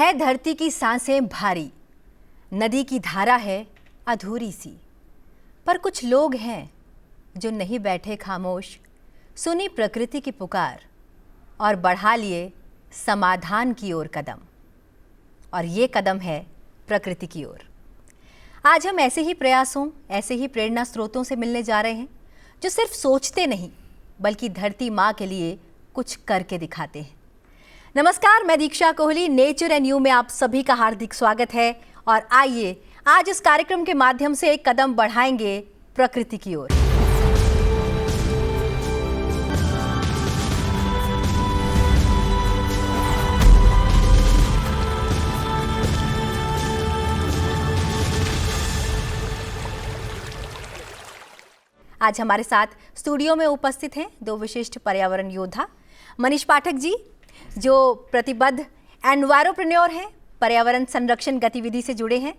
है धरती की सांसें भारी, नदी की धारा है अधूरी सी, पर कुछ लोग हैं जो नहीं बैठे खामोश, सुनी प्रकृति की पुकार और बढ़ा लिए समाधान की ओर कदम। और ये कदम है प्रकृति की ओर। आज हम ऐसे ही प्रयासों, ऐसे ही प्रेरणा स्रोतों से मिलने जा रहे हैं जो सिर्फ सोचते नहीं बल्कि धरती माँ के लिए कुछ करके दिखाते हैं। नमस्कार, मैं दीक्षा कोहली, नेचर एंड यू में आप सभी का हार्दिक स्वागत है। और आइए आज इस कार्यक्रम के माध्यम से एक कदम बढ़ाएंगे प्रकृति की ओर। आज हमारे साथ स्टूडियो में उपस्थित हैं दो विशिष्ट पर्यावरण योद्धा, मनीष पाठक जी जो प्रतिबद्ध एनवायरोप्रेन्योर हैं, पर्यावरण संरक्षण गतिविधि से जुड़े हैं,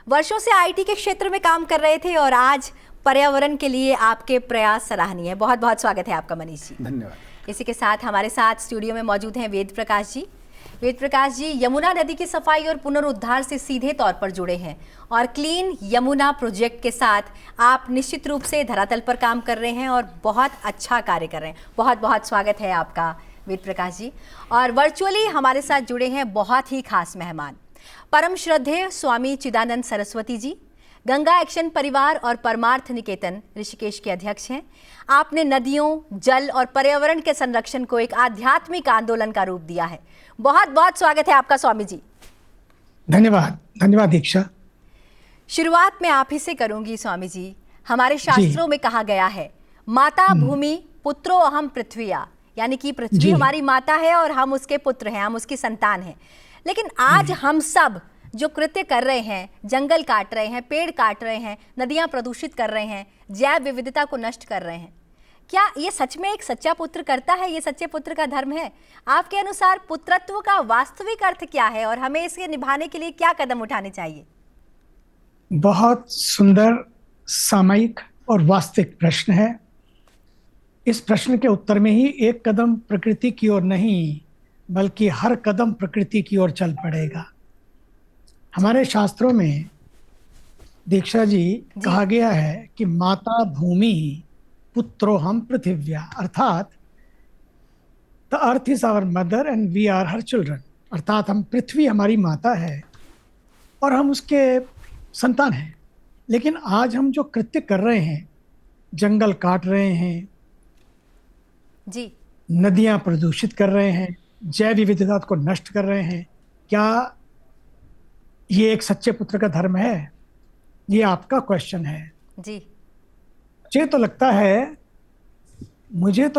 वर्षों से आईटी के क्षेत्र में काम कर रहे थे और आज पर्यावरण के लिए आपके प्रयास सराहनीय है। बहुत बहुत स्वागत है आपका मनीष जी। धन्यवाद। इसी के साथ हमारे साथ स्टूडियो में मौजूद हैं वेद प्रकाश जी। वेद प्रकाश जी यमुना नदी की सफाई और पुनरुद्धार से सीधे तौर पर जुड़े हैं और क्लीन यमुना प्रोजेक्ट के साथ आप निश्चित रूप से धरातल पर काम कर रहे हैं और बहुत अच्छा कार्य कर रहे हैं। बहुत बहुत स्वागत है आपका वेद प्रकाश जी। और वर्चुअली हमारे साथ जुड़े हैं बहुत ही खास मेहमान, परम श्रद्धेय स्वामी चिदानंद सरस्वती जी, गंगा एक्शन परिवार और परमार्थ निकेतन ऋषिकेश के अध्यक्ष हैं। आपने नदियों, जल और पर्यावरण के संरक्षण को एक आध्यात्मिक आंदोलन का रूप दिया है। बहुत बहुत स्वागत है आपका स्वामी जी। धन्यवाद। धन्यवाद दीक्षा। शुरुआत मैं आप ही से करूंगी स्वामी जी। हमारे शास्त्रों में कहा गया है, माता भूमि पुत्रो अहम पृथ्वीया, यानी कि पृथ्वी हमारी माता है और हम उसके पुत्र हैं, हम उसकी संतान हैं। लेकिन आज हम सब जो कृत्य कर रहे हैं, जंगल काट रहे हैं, पेड़ काट रहे हैं, नदियां प्रदूषित कर रहे हैं, जैव विविधता को नष्ट कर रहे हैं, क्या ये सच में एक सच्चा पुत्र करता है? ये सच्चे पुत्र का धर्म है? आपके अनुसार पुत्रत्व का वास्तविक अर्थ क्या है और हमें इसे निभाने के लिए क्या कदम उठाने चाहिए? बहुत सुंदर, सामयिक और वास्तविक प्रश्न है। इस प्रश्न के उत्तर में ही एक कदम प्रकृति की ओर नहीं बल्कि हर कदम प्रकृति की ओर चल पड़ेगा। हमारे शास्त्रों में दीक्षा जी कहा गया है कि माता भूमि पुत्रो हम पृथिव्या, अर्थात the earth is our mother and we are her children, अर्थात हम पृथ्वी हमारी माता है और हम उसके संतान हैं। लेकिन आज हम जो कृत्य कर रहे हैं, जंगल काट रहे हैं जी, नदियां प्रदूषित कर रहे हैं, जैव विविधता को नष्ट कर रहे हैं, क्या ये एक सच्चे पुत्र का धर्म है? ये आपका क्वेश्चन है जी। मुझे तो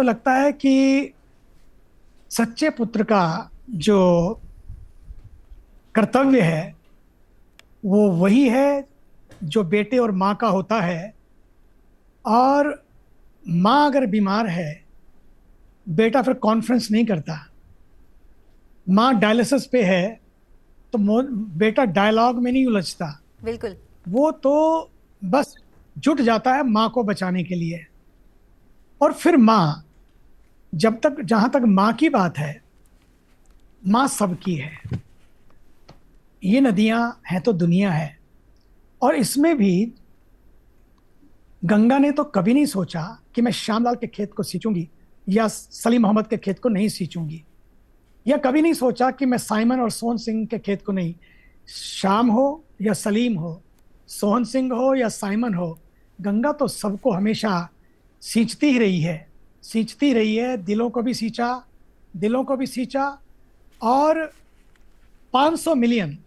लगता है कि सच्चे पुत्र का जो कर्तव्य है वो वही है जो बेटे और माँ का होता है। और माँ अगर बीमार है, बेटा फिर कॉन्फ्रेंस नहीं करता। माँ डायलिसिस पे है तो बेटा डायलॉग में नहीं उलझता। बिल्कुल। वो तो बस जुट जाता है माँ को बचाने के लिए। और फिर माँ, जब तक जहाँ तक माँ की बात है, माँ सबकी है। ये नदियाँ हैं तो दुनिया है। और इसमें भी गंगा ने तो कभी नहीं सोचा कि मैं श्यामलाल के खेत को सींचूंगी या सलीम मोहम्मद के खेत को नहीं सींचूंगी, या कभी नहीं सोचा कि मैं साइमन और सोहन सिंह के खेत को नहीं। श्याम हो या सलीम हो, सोहन सिंह हो या साइमन हो, गंगा तो सबको हमेशा सींचती ही रही है, सींचती रही है। दिलों को भी सींचा और 500 मिलियन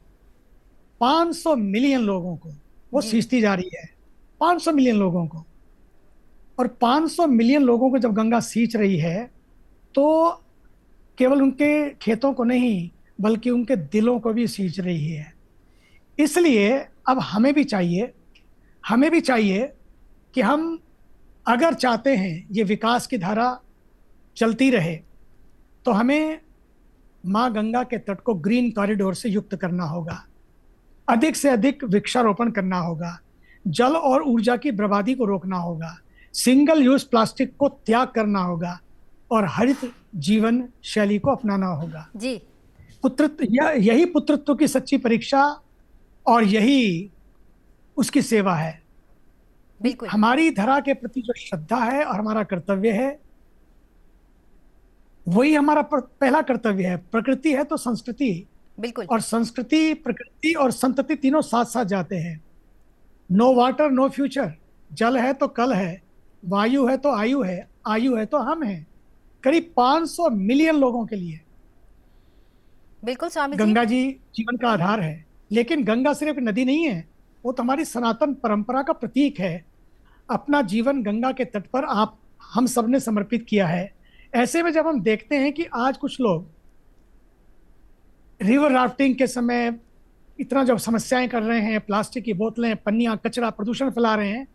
लोगों को वो सींचती जा रही है। 500 मिलियन लोगों को। और 500 मिलियन लोगों को जब गंगा सींच रही है तो केवल उनके खेतों को नहीं बल्कि उनके दिलों को भी सींच रही है। इसलिए अब हमें भी चाहिए कि हम अगर चाहते हैं ये विकास की धारा चलती रहे तो हमें माँ गंगा के तट को ग्रीन कॉरिडोर से युक्त करना होगा, अधिक से अधिक वृक्षारोपण करना होगा, जल और ऊर्जा की बर्बादी को रोकना होगा, सिंगल यूज प्लास्टिक को त्याग करना होगा और हरित जीवन शैली को अपनाना होगा। जी। पुत्रत्व, यही पुत्रत्व की सच्ची परीक्षा और यही उसकी सेवा है। बिल्कुल हमारी धरा के प्रति जो श्रद्धा है और हमारा कर्तव्य है, वही हमारा पहला कर्तव्य है। प्रकृति है तो संस्कृति, बिल्कुल और संस्कृति, प्रकृति और संतति तीनों साथ साथ जाते हैं। No water no future. जल है तो कल है, वायु है तो आयु है, आयु है तो हम हैं। करीब 500 मिलियन लोगों के लिए बिल्कुल स्वामी जी। गंगा जी जीवन का आधार है। लेकिन गंगा सिर्फ नदी नहीं है, वो तो हमारी सनातन परंपरा का प्रतीक है। अपना जीवन गंगा के तट पर हम सब ने समर्पित किया है। ऐसे में जब हम देखते हैं कि आज कुछ लोग रिवर राफ्टिंग के समय इतना जब समस्याएं कर रहे हैं, प्लास्टिक की बोतलें, पन्नियां, कचरा, प्रदूषण फैला रहे हैं,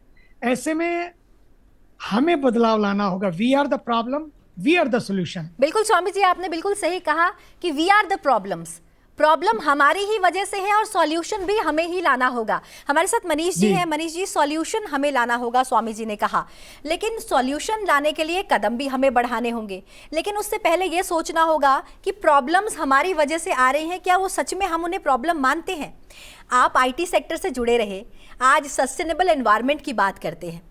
ऐसे में हमें बदलाव लाना होगा। We are the problem, we are the solution. बिल्कुल स्वामी जी, आपने बिल्कुल सही कहा कि we are the problems. Problem हमारी ही वजह से है और सॉल्यूशन भी हमें ही लाना होगा। हमारे साथ मनीष जी हैं। मनीष जी, सॉल्यूशन हमें लाना होगा, स्वामी जी ने कहा, लेकिन सॉल्यूशन लाने के लिए कदम भी हमें बढ़ाने होंगे। लेकिन उससे पहले ये सोचना होगा कि प्रॉब्लम्स हमारी वजह से आ रही हैं, क्या वो सच में हम उन्हें प्रॉब्लम मानते हैं। आप IT सेक्टर से जुड़े रहे, आज सस्टेनेबल एनवायरनमेंट की बात करते हैं।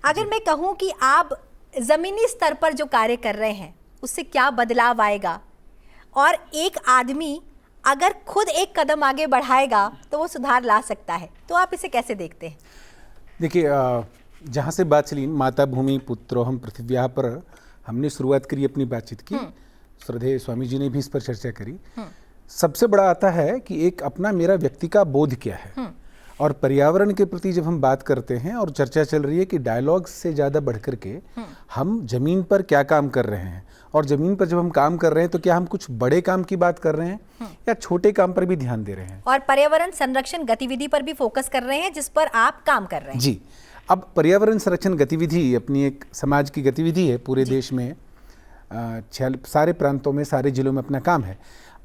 अगर मैं कहूँ कि आप ज़मीनी स्तर पर जो कार्य कर रहे हैं उससे क्या बदलाव आएगा, और एक आदमी अगर खुद एक कदम आगे बढ़ाएगा तो वो सुधार ला सकता है, तो आप इसे कैसे देखते हैं? देखिए, जहाँ से बात चली, माता भूमि पुत्रो हम पृथिव्या पर हमने शुरुआत करी अपनी बातचीत की। श्रद्धेय स्वामी जी ने भी इस पर चर्चा करी। सबसे बड़ा आता है कि एक अपना मेरा व्यक्ति का बोध क्या है, और पर्यावरण के प्रति जब हम बात करते हैं और चर्चा चल रही है कि डायलॉग से ज़्यादा बढ़कर के हम जमीन पर क्या काम कर रहे हैं, और जमीन पर जब हम काम कर रहे हैं तो क्या हम कुछ बड़े काम की बात कर रहे हैं या छोटे काम पर भी ध्यान दे रहे हैं, और पर्यावरण संरक्षण गतिविधि पर भी फोकस कर रहे हैं जिस पर आप काम कर रहे हैं। जी। अब पर्यावरण संरक्षण गतिविधि अपनी एक समाज की गतिविधि है। पूरे देश में सारे प्रांतों में, सारे जिलों में अपना काम है।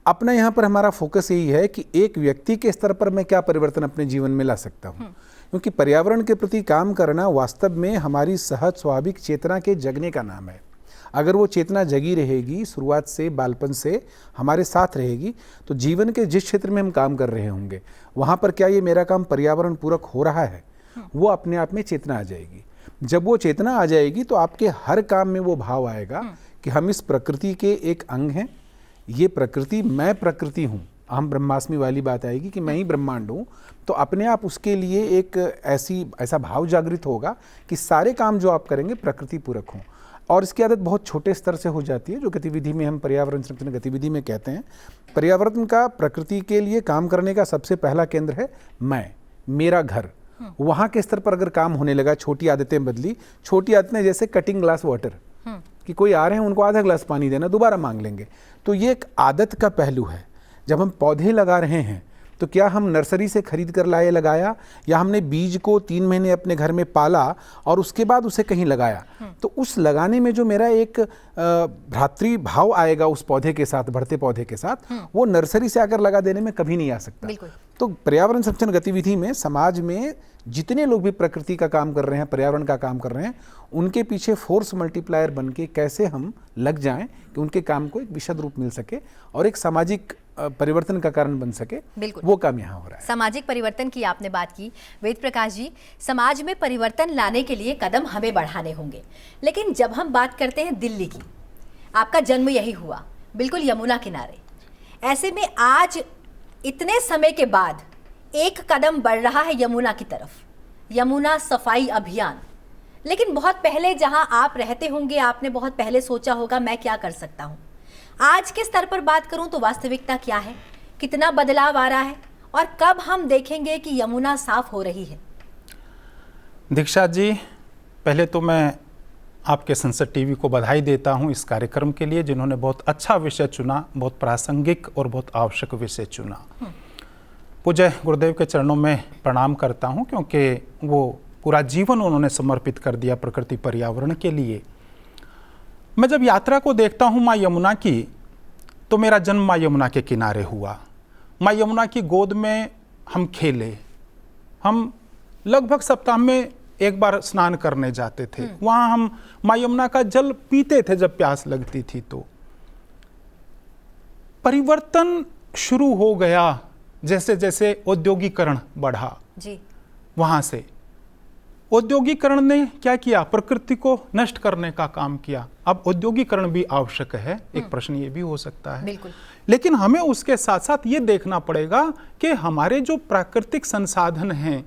अपना यहाँ पर हमारा फोकस यही है कि एक व्यक्ति के स्तर पर मैं क्या परिवर्तन अपने जीवन में ला सकता हूँ, क्योंकि पर्यावरण के प्रति काम करना वास्तव में हमारी सहज स्वाभाविक चेतना के जगने का नाम है। अगर वो चेतना जगी रहेगी, शुरुआत से, बालपन से हमारे साथ रहेगी, तो जीवन के जिस क्षेत्र में हम काम कर रहे होंगे वहाँ पर क्या ये मेरा काम पर्यावरण पूरक हो रहा है, वो अपने आप में चेतना आ जाएगी। जब वो चेतना आ जाएगी तो आपके हर काम में वो भाव आएगा कि हम इस प्रकृति के एक अंग हैं, ये प्रकृति, मैं प्रकृति हूँ। हम ब्रह्मास्मि वाली बात आएगी कि मैं ही ब्रह्मांड हूँ। तो अपने आप उसके लिए एक ऐसा भाव जागृत होगा कि सारे काम जो आप करेंगे प्रकृति पूरक हों। और इसकी आदत बहुत छोटे स्तर से हो जाती है, जो गतिविधि में हम पर्यावरण संरक्षण गतिविधि में कहते हैं। पर्यावरण का, प्रकृति के लिए काम करने का सबसे पहला केंद्र है मैं, मेरा घर। वहाँ के स्तर पर अगर काम होने लगा, छोटी आदतें बदली, छोटी आदतें जैसे कटिंग ग्लास वाटर, कि कोई आ रहे हैं उनको आधा ग्लास पानी देना, दोबारा मांग लेंगे, तो ये एक आदत का पहलू है। जब हम पौधे लगा रहे हैं तो क्या हम नर्सरी से खरीद कर लाए लगाया, या हमने बीज को 3 महीने अपने घर में पाला और उसके बाद उसे कहीं लगाया, तो उस लगाने में जो मेरा एक भ्रातृ भाव आएगा उस पौधे के साथ, बढ़ते पौधे के साथ, वो नर्सरी से आकर लगा देने में कभी नहीं आ सकता। तो पर्यावरण संरक्षण गतिविधि में समाज में जितने लोग भी प्रकृति का काम कर रहे हैं, पर्यावरण का काम कर रहे हैं, उनके पीछे फोर्स मल्टीप्लायर बन के कैसे हम लग जाएं कि उनके काम को एक विशद रूप मिल सके और एक सामाजिक परिवर्तन का कारण बन सके, वो काम यहाँ हो रहा है। सामाजिक परिवर्तन की आपने बात की वेद प्रकाश जी, समाज में परिवर्तन लाने के लिए कदम हमें बढ़ाने होंगे। लेकिन जब हम बात करते हैं दिल्ली की, आपका जन्म यही हुआ, बिल्कुल यमुना किनारे। ऐसे में आज इतने समय के बाद एक कदम बढ़ रहा है यमुना की तरफ, यमुना सफाई अभियान। लेकिन बहुत पहले जहां आप रहते होंगे, आपने बहुत पहले सोचा होगा मैं क्या कर सकता हूं। आज के स्तर पर बात करूं तो वास्तविकता क्या है, कितना बदलाव आ रहा है, और कब हम देखेंगे कि यमुना साफ हो रही है? दीक्षा जी, पहले तो मैं आपके संसद टीवी को बधाई देता हूं इस कार्यक्रम के लिए, जिन्होंने बहुत अच्छा विषय चुना, बहुत प्रासंगिक और बहुत आवश्यक विषय चुना। पूज्य गुरुदेव के चरणों में प्रणाम करता हूं, क्योंकि वो पूरा जीवन उन्होंने समर्पित कर दिया प्रकृति पर्यावरण के लिए। मैं जब यात्रा को देखता हूं माँ यमुना की, तो मेरा जन्म माँ यमुना के किनारे हुआ। माँ यमुना की गोद में हम खेले, हम लगभग सप्ताह में एक बार स्नान करने जाते थे। वहाँ हम माँ यमुना का जल पीते थे जब प्यास लगती थी। तो परिवर्तन शुरू हो गया जैसे जैसे औद्योगिकरण बढ़ा। जी। वहां से औद्योगिकरण ने क्या किया, प्रकृति को नष्ट करने का काम किया। अब औद्योगिकरण भी आवश्यक है, एक प्रश्न ये भी हो सकता है। बिल्कुल। लेकिन हमें उसके साथ साथ ये देखना पड़ेगा कि हमारे जो प्राकृतिक संसाधन हैं,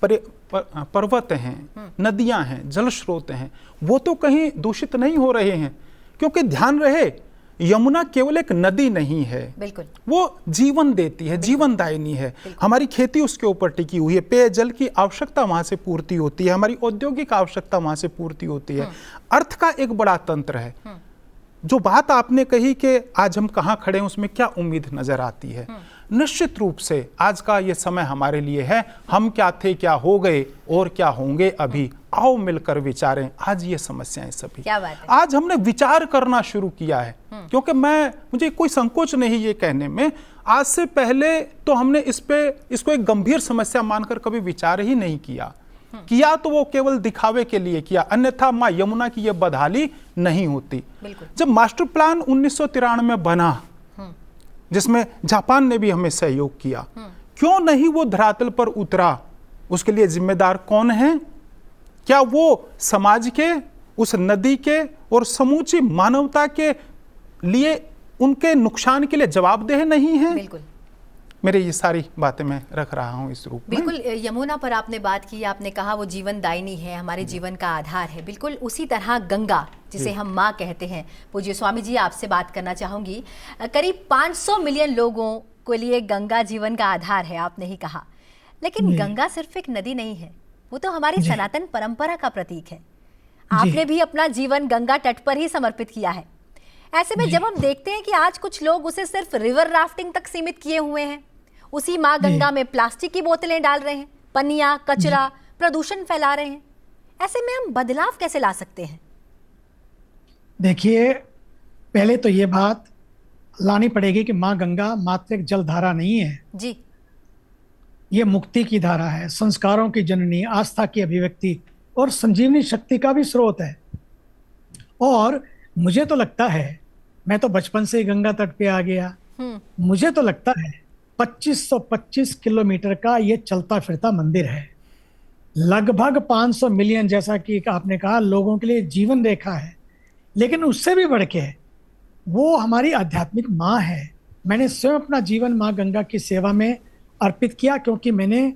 पर्वत हैं, नदियां हैं, जल स्रोत हैं, वो तो कहीं दूषित नहीं हो रहे हैं। क्योंकि ध्यान रहे, यमुना केवल एक नदी नहीं है, बिल्कुल, वो जीवन देती है, जीवनदायिनी है। हमारी खेती उसके ऊपर टिकी हुई है, पेयजल की आवश्यकता वहां से पूर्ति होती है, हमारी औद्योगिक आवश्यकता वहां से पूर्ति होती है। अर्थ का एक बड़ा तंत्र है। जो बात आपने कही कि आज हम कहाँ खड़े हैं, उसमें क्या उम्मीद नजर आती है। निश्चित रूप से आज का ये समय हमारे लिए है, हम क्या थे, क्या हो गए और क्या होंगे अभी, आओ मिलकर विचारें। आज ये समस्याएं सभी, क्या बात है? आज हमने विचार करना शुरू किया है। क्योंकि मुझे कोई संकोच नहीं ये कहने में, आज से पहले तो हमने इसको एक गंभीर समस्या मानकर कभी विचार ही नहीं किया तो वो केवल दिखावे के लिए किया, अन्यथा माँ यमुना की ये बदहाली नहीं होती। जब मास्टर प्लान 1993 में बना, जिसमें जापान ने भी हमें सहयोग किया, क्यों नहीं वो धरातल पर उतरा? उसके लिए जिम्मेदार कौन है? क्या वो समाज के, उस नदी के और समूची मानवता के लिए, उनके नुकसान के लिए जवाबदेह नहीं है? बिल्कुल। मेरे ये सारी बातें मैं रख रहा हूँ इस रूप में। बिल्कुल, यमुना पर आपने बात की, आपने कहा वो जीवनदायिनी है, हमारे जीवन का आधार है। बिल्कुल उसी तरह गंगा, जिसे हम माँ कहते हैं, पूज्य स्वामी जी आपसे बात करना चाहूँगी। करीब 500 मिलियन लोगों के लिए गंगा जीवन का आधार है, आपने ही कहा। लेकिन गंगा सिर्फ एक नदी नहीं है, वो तो हमारी सनातन परंपरा का प्रतीक है। आपने भी अपना जीवन गंगा तट पर ही समर्पित किया है। ऐसे में जब हम देखते हैं कि आज कुछ लोग उसे सिर्फ रिवर राफ्टिंग तक सीमित किए हुए हैं, उसी माँ गंगा में प्लास्टिक की बोतलें डाल रहे हैं, पनिया, कचरा, प्रदूषण फैला रहे हैं, ऐसे में हम बदलाव कैसे ला सकते हैं? देखिए, पहले तो ये बात लानी पड़ेगी कि माँ गंगा मात्र एक जल धारा नहीं है जी। ये मुक्ति की धारा है, संस्कारों की जननी, आस्था की अभिव्यक्ति और संजीवनी शक्ति का भी स्रोत है। और मुझे तो लगता है, मैं तो बचपन से ही गंगा तट पे आ गया, मुझे तो लगता है 2525 किलोमीटर का ये चलता फिरता मंदिर है। लगभग 500 मिलियन, जैसा कि आपने कहा, लोगों के लिए जीवन रेखा है। लेकिन उससे भी बढ़ के वो हमारी आध्यात्मिक माँ है। मैंने स्वयं अपना जीवन माँ गंगा की सेवा में अर्पित किया, क्योंकि मैंने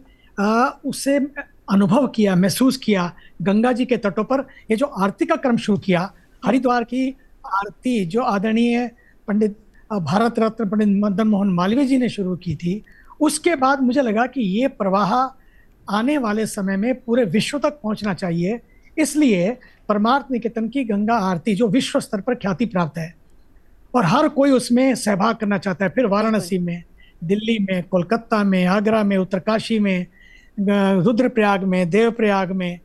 उसे अनुभव किया, महसूस किया। गंगा जी के तटों पर ये जो आरती का क्रम शुरू किया, हरिद्वार की आरती जो आदरणीय पंडित भारत रत्न पंडित मदन मोहन मालवीय जी ने शुरू की थी, उसके बाद मुझे लगा कि ये प्रवाह आने वाले समय में पूरे विश्व तक पहुंचना चाहिए। इसलिए परमार्थ निकेतन की गंगा आरती, जो विश्व स्तर पर ख्याति प्राप्त है और हर कोई उसमें सहभाग करना चाहता है, फिर वाराणसी में, दिल्ली में, कोलकाता में, आगरा में, उत्तरकाशी में, रुद्रप्रयाग में, देवप्रयाग में,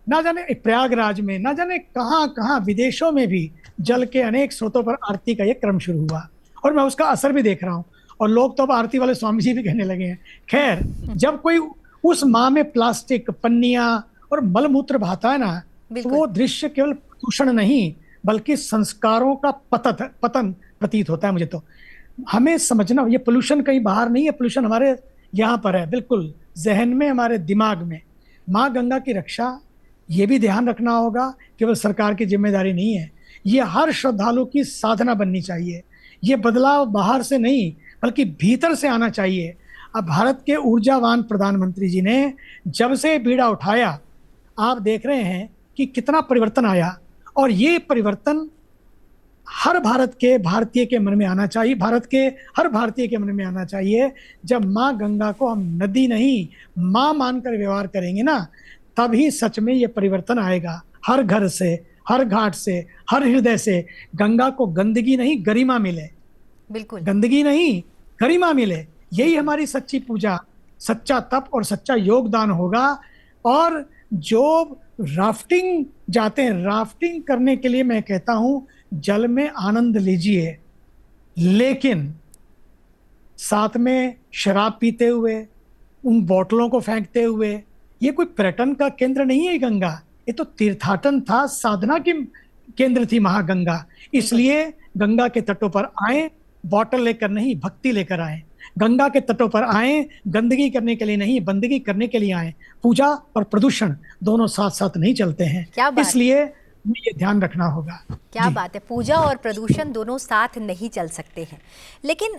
ना जाने प्रयागराज में, ना जाने कहाँ कहाँ, विदेशों में भी जल के अनेक स्रोतों पर आरती का ये क्रम शुरू हुआ और मैं उसका असर भी देख रहा हूँ। और लोग तो अब आरती वाले स्वामी जी भी कहने लगे हैं। खैर, जब कोई उस माँ में प्लास्टिक, पन्नियां और मलमूत्र बहाता है ना, तो वो दृश्य केवल प्रदूषण नहीं बल्कि संस्कारों का पतन प्रतीत होता है मुझे तो। हमें समझना, ये पोल्यूशन कहीं बाहर नहीं है, पोल्यूशन हमारे यहाँ पर है, बिल्कुल जहन में, हमारे दिमाग में। माँ गंगा की रक्षा, ये भी ध्यान रखना होगा, केवल सरकार की जिम्मेदारी नहीं है, ये हर श्रद्धालु की साधना बननी चाहिए। ये बदलाव बाहर से नहीं बल्कि भीतर से आना चाहिए। अब भारत के ऊर्जावान प्रधानमंत्री जी ने जब से बीड़ा उठाया, आप देख रहे हैं कि कितना परिवर्तन आया। और ये परिवर्तन हर भारतीय के मन में आना चाहिए, भारत के हर भारतीय के मन में आना चाहिए। जब माँ गंगा को हम नदी नहीं, माँ मानकर व्यवहार करेंगे ना, तभी सच में ये परिवर्तन आएगा। हर घर से, हर घाट से, हर हृदय से गंगा को गंदगी नहीं, गरिमा मिले। बिल्कुल, गंदगी नहीं, गरिमा मिले। यही हमारी सच्ची पूजा, सच्चा तप और सच्चा योगदान होगा। और जो राफ्टिंग जाते हैं, राफ्टिंग करने के लिए मैं कहता हूं, जल में आनंद लीजिए, लेकिन साथ में शराब पीते हुए, उन बोतलों को फेंकते हुए, ये कोई पर्यटन का केंद्र नहीं है गंगा, ये तो तीर्थाटन था, साधना की केंद्र थी महागंगा। इसलिए गंगा के तटों पर आए, बॉटल लेकर नहीं, भक्ति लेकर आए। गंगा के तटों पर आए, गंदगी करने के लिए नहीं, बंदगी करने के लिए आए। पूजा और प्रदूषण दोनों साथ साथ नहीं चलते हैं, क्या बात इसलिए हमें ये ध्यान रखना होगा। क्या बात है, पूजा और प्रदूषण दोनों साथ नहीं चल सकते हैं। लेकिन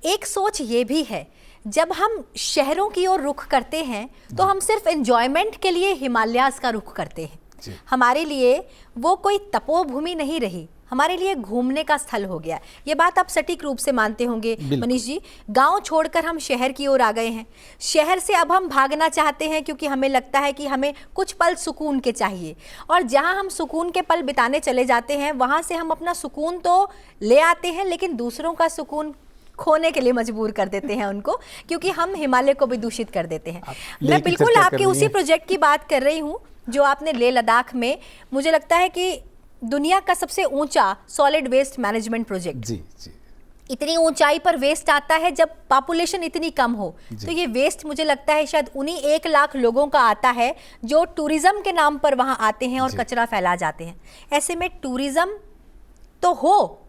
एक सोच ये भी है, जब हम शहरों की ओर रुख करते हैं तो हम सिर्फ एंजॉयमेंट के लिए हिमालयाज का रुख करते हैं। हमारे लिए वो कोई तपोभूमि नहीं रही, हमारे लिए घूमने का स्थल हो गया। ये बात आप सटीक रूप से मानते होंगे मनीष जी। गांव छोड़कर हम शहर की ओर आ गए हैं, शहर से अब हम भागना चाहते हैं क्योंकि हमें लगता है कि हमें कुछ पल सुकून के चाहिए, और जहां हम सुकून के पल बिताने चले जाते हैं वहां से हम अपना सुकून तो ले आते हैं लेकिन दूसरों का सुकून खोने के लिए मजबूर कर देते हैं उनको, क्योंकि हम हिमालय को भी दूषित कर देते हैं। मैं बिल्कुल आपके उसी प्रोजेक्ट की बात कर रही हूँ जो आपने लेह लद्दाख में, मुझे लगता है कि दुनिया का सबसे ऊंचा सॉलिड वेस्ट मैनेजमेंट प्रोजेक्ट। जी जी। इतनी ऊंचाई पर वेस्ट आता है जब पॉपुलेशन इतनी कम हो, तो ये वेस्ट मुझे लगता है शायद उन्हीं 1 लाख लोगों का आता है जो टूरिज्म के नाम पर वहां आते हैं और कचरा फैला जाते हैं। ऐसे में टूरिज्म तो हो,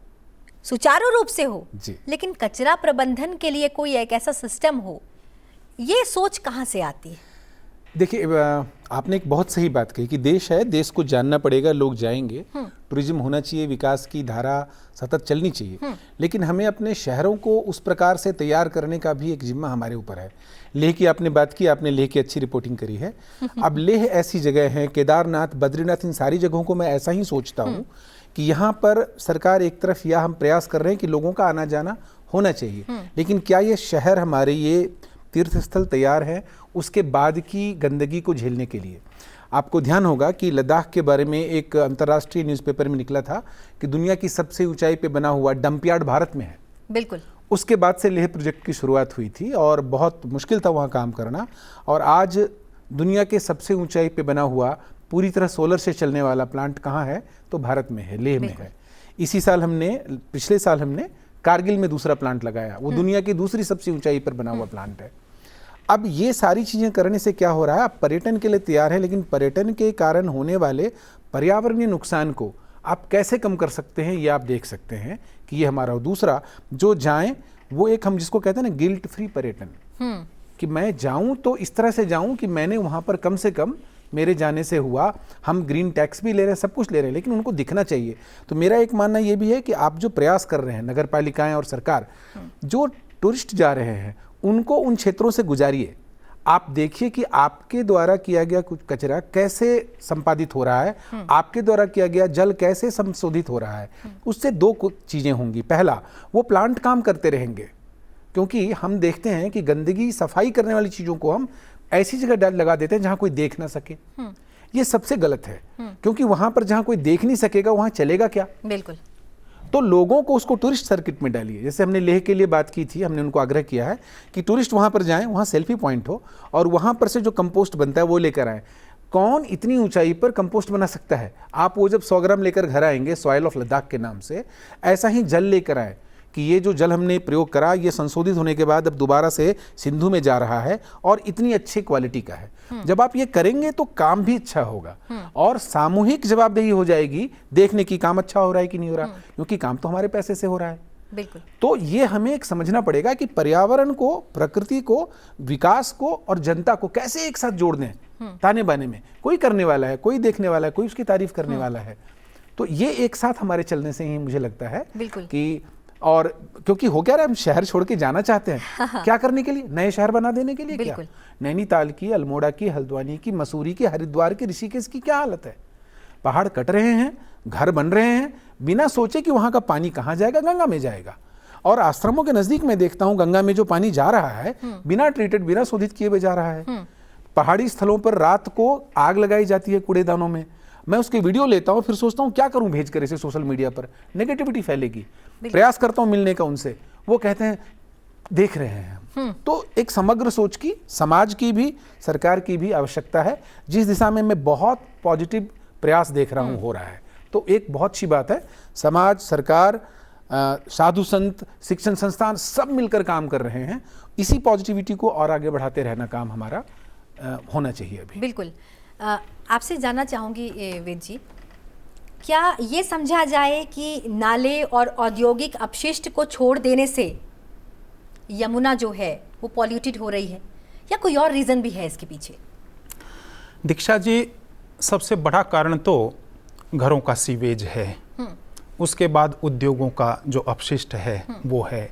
सुचारू रूप से हो, लेकिन कचरा प्रबंधन के लिए कोई एक ऐसा सिस्टम हो, ये सोच कहाँ से आती है? देखिए, आपने एक बहुत सही बात कही कि देश है, देश को जानना पड़ेगा, लोग जाएंगे, टूरिज्म होना चाहिए, विकास की धारा सतत चलनी चाहिए, लेकिन हमें अपने शहरों को उस प्रकार से तैयार करने का भी एक जिम्मा हमारे ऊपर है। लेह की आपने बात की, आपने लेह की अच्छी रिपोर्टिंग करी है। अब लेह ऐसी जगह है, केदारनाथ, बद्रीनाथ, इन सारी जगहों को मैं ऐसा ही सोचता हूँ कि यहाँ पर सरकार एक तरफ यह हम प्रयास कर रहे हैं कि लोगों का आना जाना होना चाहिए, लेकिन क्या ये शहर हमारे ये तीर्थ स्थल तैयार है उसके बाद की गंदगी को झेलने के लिए? आपको ध्यान होगा कि लद्दाख के बारे में एक अंतर्राष्ट्रीय न्यूज़पेपर में निकला था कि दुनिया की सबसे ऊंचाई पे बना हुआ डंपयार्ड भारत में है। बिल्कुल। उसके बाद से लेह प्रोजेक्ट की शुरुआत हुई थी और बहुत मुश्किल था वहाँ काम करना, और आज दुनिया के सबसे ऊंचाई पे बना हुआ पूरी तरह सोलर से चलने वाला प्लांट कहाँ है? तो भारत में है, लेह में है। इसी साल पिछले साल हमने कारगिल में दूसरा प्लांट लगाया, वो दुनिया की दूसरी सबसे ऊंचाई पर बना हुआ प्लांट है। अब ये सारी चीज़ें करने से क्या हो रहा है, आप पर्यटन के लिए तैयार है, लेकिन पर्यटन के कारण होने वाले पर्यावरणीय नुकसान को आप कैसे कम कर सकते हैं, ये आप देख सकते हैं कि ये हमारा। दूसरा, जो जाएं वो एक हम जिसको कहते हैं ना गिल्ट फ्री पर्यटन, कि मैं जाऊं तो इस तरह से जाऊं कि मैंने वहाँ पर कम से कम मेरे जाने से हुआ, हम ग्रीन टैक्स भी ले रहे हैं, सब कुछ ले रहे हैं, लेकिन उनको दिखना चाहिए। तो मेरा एक मानना ये भी है कि आप जो प्रयास कर रहे हैं, नगर पालिकाएं और सरकार, जो टूरिस्ट जा रहे हैं उनको उन क्षेत्रों से गुजारिए। आप देखिए कि आपके द्वारा किया गया कुछ कचरा कैसे संपादित हो रहा है, आपके द्वारा किया गया जल कैसे संशोधित हो रहा है। उससे 2 चीज़ें होंगी। पहला, वो प्लांट काम करते रहेंगे, क्योंकि हम देखते हैं कि गंदगी सफाई करने वाली चीज़ों को हम ऐसी जगह लगा देते हैं जहाँ कोई देख ना सके। ये सबसे गलत है, क्योंकि वहाँ पर जहाँ कोई देख नहीं सकेगा वहाँ चलेगा क्या? बिल्कुल। तो लोगों को उसको टूरिस्ट सर्किट में डालिए। जैसे हमने लेह के लिए बात की थी, हमने उनको आग्रह किया है कि टूरिस्ट वहाँ पर जाएं, वहाँ सेल्फी पॉइंट हो और वहाँ पर से जो कंपोस्ट बनता है वो लेकर आएँ। कौन इतनी ऊंचाई पर कंपोस्ट बना सकता है? आप वो जब 100 ग्राम लेकर घर आएंगे सॉइल ऑफ लद्दाख के नाम से, ऐसा ही जल लेकर आए कि ये जो जल हमने प्रयोग करा ये संशोधित होने के बाद अब दोबारा से सिंधु में जा रहा है और इतनी अच्छी क्वालिटी का है। जब आप ये करेंगे तो काम भी अच्छा होगा और सामूहिक जवाबदेही हो जाएगी देखने की काम अच्छा हो रहा है कि नहीं हो रहा, क्योंकि काम तो हमारे पैसे से हो रहा है। बिल्कुल। तो ये हमें एक समझना पड़ेगा कि पर्यावरण को, प्रकृति को, विकास को और जनता को कैसे एक साथ जोड़ दें। ताने बाने में कोई करने वाला है, कोई देखने वाला है, कोई उसकी तारीफ करने वाला है। तो ये एक साथ हमारे चलने से ही मुझे लगता है कि, और क्योंकि हो क्या रहा है, हम शहर छोड़ के जाना चाहते हैं क्या करने के लिए? नए शहर बना देने के लिए। क्या नैनीताल की, अल्मोड़ा की, हल्द्वानी की, मसूरी की, हरिद्वार की, ऋषिकेश की क्या हालत है? पहाड़ कट रहे हैं, घर बन रहे हैं, बिना सोचे कि वहां का पानी कहाँ जाएगा, गंगा में जाएगा। और आश्रमों के नजदीक में देखता हूँ गंगा में जो पानी जा रहा है बिना ट्रीटेड, बिना शोधित किए हुए जा रहा है। पहाड़ी स्थलों पर रात को आग लगाई जाती है कूड़ेदानों में। मैं उसके वीडियो लेता हूँ, फिर सोचता हूँ क्या करूँ भेज कर इसे सोशल मीडिया पर, नेगेटिविटी फैलेगी। प्रयास करता हूँ मिलने का उनसे, वो कहते हैं देख रहे हैं। तो एक समग्र सोच की, समाज की भी, सरकार की भी आवश्यकता है, जिस दिशा में मैं बहुत पॉजिटिव प्रयास देख रहा हूँ हो रहा है। तो एक बहुत अच्छी बात है, समाज, सरकार, साधु संत, शिक्षण संस्थान सब मिलकर काम कर रहे हैं। इसी पॉजिटिविटी को और आगे बढ़ाते रहना काम हमारा होना चाहिए अभी। बिल्कुल। आपसे जानना चाहूँगी वेद जी, क्या ये समझा जाए कि नाले और औद्योगिक अपशिष्ट को छोड़ देने से यमुना जो है वो पॉल्यूटेड हो रही है, या कोई और रीज़न भी है इसके पीछे? दीक्षा जी, सबसे बड़ा कारण तो घरों का सीवेज है, उसके बाद उद्योगों का जो अपशिष्ट है वो है।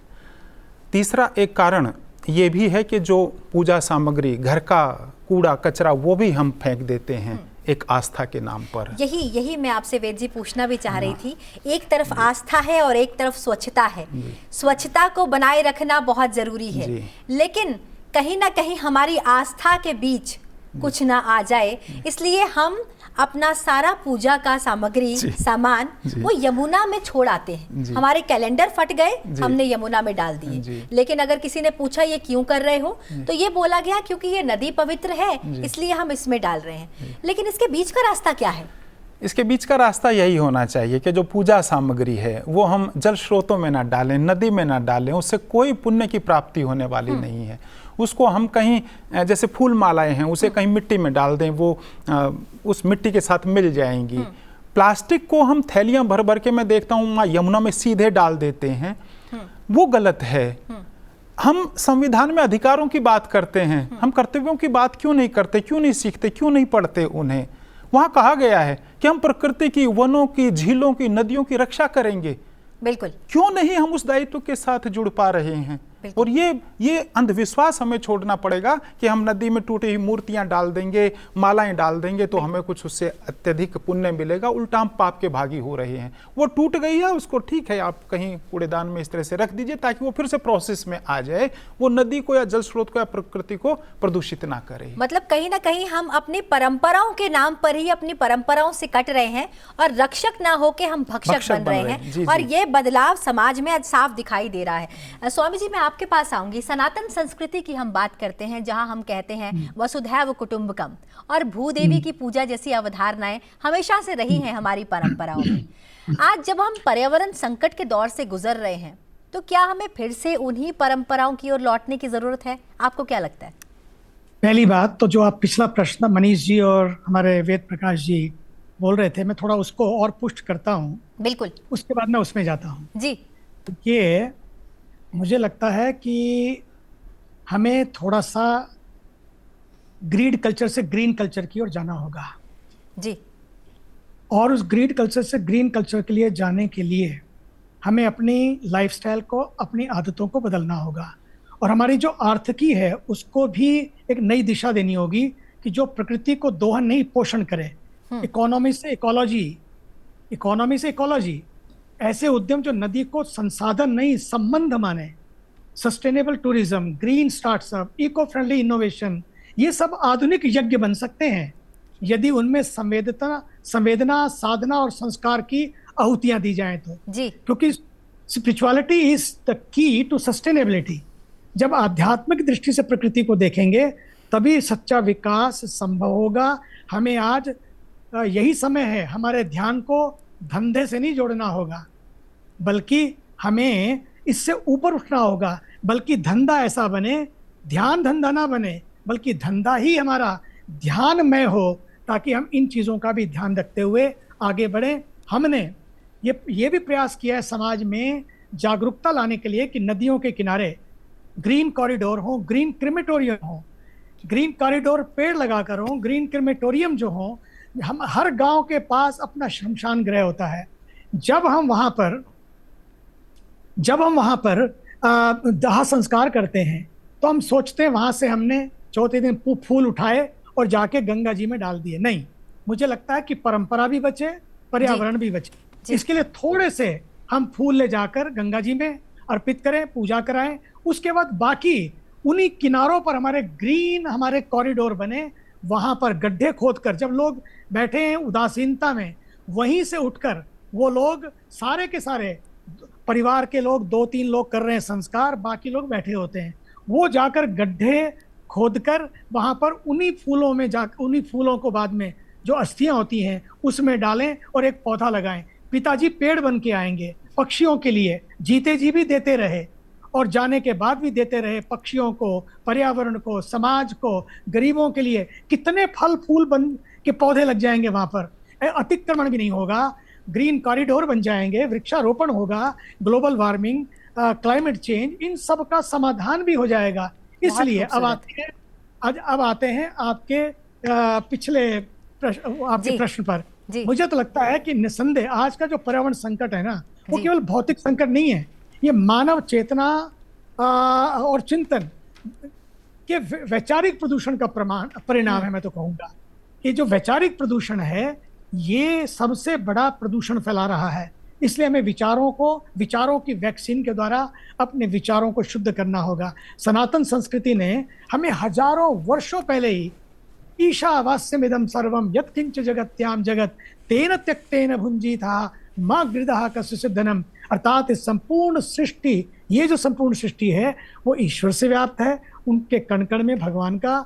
तीसरा एक कारण ये भी है कि जो पूजा सामग्री, घर का कूड़ा कचरा, वो भी हम फेंक देते हैं एक आस्था के नाम पर। यही मैं आपसे वेद जी पूछना भी चाह रही थी। एक तरफ आस्था है और एक तरफ स्वच्छता है। स्वच्छता को बनाए रखना बहुत जरूरी है, लेकिन कहीं ना कहीं हमारी आस्था के बीच कुछ ना आ जाए, इसलिए हम अपना सारा पूजा का सामान वो यमुना में छोड़ आते हैं। हमारे कैलेंडर फट गए, हमने यमुना में डाल दिए। लेकिन अगर किसी ने पूछा ये क्यों कर रहे हो, तो ये बोला गया क्योंकि ये नदी पवित्र है, इसलिए हम इसमें डाल रहे हैं। लेकिन इसके बीच का रास्ता क्या है? इसके बीच का रास्ता यही होना चाहिए कि जो पूजा सामग्री है वो हम जल स्रोतों में ना डालें, नदी में ना डालें, उससे कोई पुण्य की प्राप्ति होने वाली नहीं है। उसको हम कहीं, जैसे फूल मालाएं हैं, उसे कहीं मिट्टी में डाल दें, वो उस मिट्टी के साथ मिल जाएंगी। प्लास्टिक को हम थैलियां भर भर के मैं देखता हूँ वहाँ यमुना में सीधे डाल देते हैं, वो गलत है। हम संविधान में अधिकारों की बात करते हैं, हम कर्तव्यों की बात क्यों नहीं करते, क्यों नहीं सीखते, क्यों नहीं पढ़ते उन्हें? वहाँ कहा गया है कि हम प्रकृति की, वनों की, झीलों की, नदियों की रक्षा करेंगे। बिल्कुल, क्यों नहीं हम उस दायित्व के साथ जुड़ पा रहे हैं? और ये अंधविश्वास हमें छोड़ना पड़ेगा कि हम नदी में टूटी हुई मूर्तियां डाल देंगे, मालाएं डाल देंगे तो हमें कुछ उससे अत्यधिक पुण्य मिलेगा। उल्टा हम पाप के भागी हो रहे हैं। वो टूट गई है, उसको ठीक है आप कहीं कूड़ेदान में इस तरह से रख दीजिए ताकि वो फिर से प्रोसेस में आ जाए, वो नदी को या जल स्रोत को या प्रकृति को प्रदूषित ना करे। मतलब कहीं ना कहीं हम अपनी परंपराओं के नाम पर ही अपनी परंपराओं से कट रहे हैं और रक्षक ना होके हम भक्षक बन रहे हैं। और ये बदलाव समाज में आज साफ दिखाई दे रहा है। स्वामी जी, मैं आपके पास आऊंगी। सनातन संस्कृति की हम बात करते हैं, जहां हम कहते हैं वसुधैव कुटुंबकम, और भूदेवी की पूजा जैसी अवधारणाएं हमेशा से रही हैं हमारी परंपराओं में। आज जब हम पर्यावरण संकट के दौर से गुजर रहे हैं, तो क्या हमें फिर से उन्हीं परंपराओं की ओर लौटने की जरूरत है? आपको क्या लगता है? पहली बात तो जो आप पिछला प्रश्न मनीष जी और हमारे वेद प्रकाश जी बोल रहे थे, मैं थोड़ा उसको और पुष्ट करता हूँ। बिल्कुल, उसके बाद मैं उसमें जाता हूँ जी। ये मुझे लगता है कि हमें थोड़ा सा ग्रीड कल्चर से ग्रीन कल्चर की ओर जाना होगा जी। और उस ग्रीड कल्चर से ग्रीन कल्चर के लिए जाने के लिए हमें अपनी लाइफस्टाइल को, अपनी आदतों को बदलना होगा। और हमारी जो आर्थिकी है उसको भी एक नई दिशा देनी होगी कि जो प्रकृति को दोहन नहीं, पोषण करे। इकोनॉमी से इकोलॉजी, इकोनॉमी से इकोलॉजी, ऐसे उद्यम जो नदी को संसाधन नहीं संबंध माने। Sustainable tourism, green startup, eco friendly innovation, ये सब आधुनिक यज्ञ बन सकते हैं यदि उनमें संवेदना, साधना और संस्कार की आहुतियां दी जाएं तो जी। क्योंकि spirituality is the key to sustainability. जब आध्यात्मिक दृष्टि से प्रकृति को देखेंगे तभी सच्चा विकास संभव होगा। हमें आज यही समय है, हमारे ध्यान को धंधे से नहीं जोड़ना होगा, बल्कि हमें इससे ऊपर उठना होगा। बल्कि धंधा ऐसा बने, ध्यान धंधा ना बने, बल्कि धंधा ही हमारा ध्यानमय हो, ताकि हम इन चीज़ों का भी ध्यान रखते हुए आगे बढ़ें। हमने ये भी प्रयास किया है समाज में जागरूकता लाने के लिए कि नदियों के किनारे ग्रीन कॉरिडोर हो, ग्रीन क्रिमेटोरियम हो, ग्रीन कॉरिडोर पेड़ लगाकर हो, ग्रीन क्रिमेटोरियम जो हो। हम हर गांव के पास अपना शमशान गृह होता है। जब हम वहां पर दाह संस्कार करते हैं तो हम सोचते हैं वहां से हमने चौथे दिन फूल उठाए और जाके गंगा जी में डाल दिए। नहीं, मुझे लगता है कि परंपरा भी बचे, पर्यावरण भी बचे। इसके लिए थोड़े से हम फूल ले जाकर गंगा जी में अर्पित करें, पूजा कराएं। उसके बाद बाकी उन्हीं किनारों पर हमारे कॉरिडोर बने, वहां पर गड्ढे खोदकर जब लोग बैठे हैं उदासीनता में, वहीं से उठकर वो लोग सारे के सारे परिवार के लोग, 2-3 लोग कर रहे हैं संस्कार, बाकी लोग बैठे होते हैं। वो जाकर गड्ढे खोदकर वहां पर उन्हीं फूलों को बाद में जो अस्थियां होती हैं उसमें डालें और एक पौधा लगाएं। पिताजी पेड़ बन के आएंगे पक्षियों के लिए, जीते जी भी देते रहे और जाने के बाद भी देते रहे। पक्षियों को, पर्यावरण को, समाज को, गरीबों के लिए कितने फल फूल बन के पौधे लग जाएंगे वहां पर। अतिक्रमण भी नहीं होगा। ग्रीन कॉरिडोर बन जाएंगे, वृक्षारोपण होगा, ग्लोबल वार्मिंग, क्लाइमेट चेंज, इन सब का समाधान भी हो जाएगा। इसलिए अब आते हैं आपके पिछले प्रश्न पर। मुझे तो लगता है कि निस्संदेह आज का जो पर्यावरण संकट है ना, वो केवल भौतिक संकट नहीं है, ये मानव चेतना और चिंतन के वैचारिक प्रदूषण का परिणाम है। मैं तो कहूंगा कि जो वैचारिक प्रदूषण है ये सबसे बड़ा प्रदूषण फैला रहा है। इसलिए हमें विचारों की वैक्सीन के द्वारा अपने विचारों को शुद्ध करना होगा। सनातन संस्कृति ने हमें हजारों वर्षों पहले ही ईशावास्यमिदं सर्वम यत्किंच जगत्याम जगत तेन त्यक्तेन भुंजीथा मां गृदः कस्यचिद्धनम, अर्थात इस संपूर्ण सृष्टि, ये जो संपूर्ण सृष्टि है वो ईश्वर से व्याप्त है। उनके कण कण में भगवान का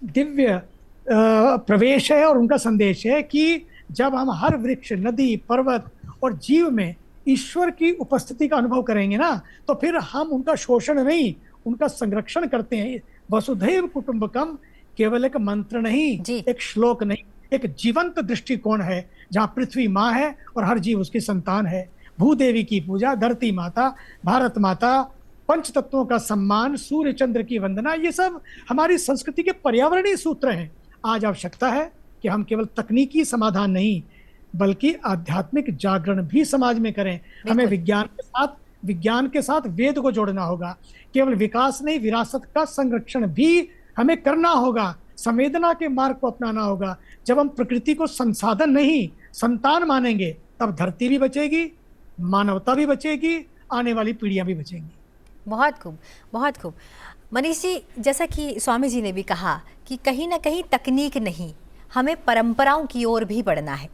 दिव्य प्रवेश है और उनका संदेश है कि जब हम हर वृक्ष, नदी, पर्वत और जीव में ईश्वर की उपस्थिति का अनुभव करेंगे ना, तो फिर हम उनका शोषण नहीं, उनका संरक्षण करते हैं। वसुधैव कुटुंबकम केवल एक मंत्र नहीं, एक श्लोक नहीं, एक जीवंत दृष्टिकोण है जहाँ पृथ्वी माँ है और हर जीव उसकी संतान है। भूदेवी की पूजा, धरती माता, भारत माता, पंच तत्वों का सम्मान, सूर्य चंद्र की वंदना, ये सब हमारी संस्कृति के पर्यावरणीय सूत्र हैं। आज आवश्यकता है कि हम केवल तकनीकी समाधान नहीं बल्कि आध्यात्मिक जागरण भी समाज में करें। हमें विज्ञान के साथ वेद को जोड़ना होगा। केवल विकास नहीं, विरासत का संरक्षण भी हमें करना होगा। संवेदना के मार्ग को अपनाना होगा। जब हम प्रकृति को संसाधन नहीं संतान मानेंगे तब धरती भी बचेगी, मानवता भी बचेगी, आने वाली पीढ़ियां भी बचेंगी। बहुत खूब, बहुत खूब। मनीष जी, जैसा कि स्वामी जी ने भी कहा कि कहीं ना कहीं तकनीक नहीं, हमें परंपराओं की ओर भी बढ़ना है।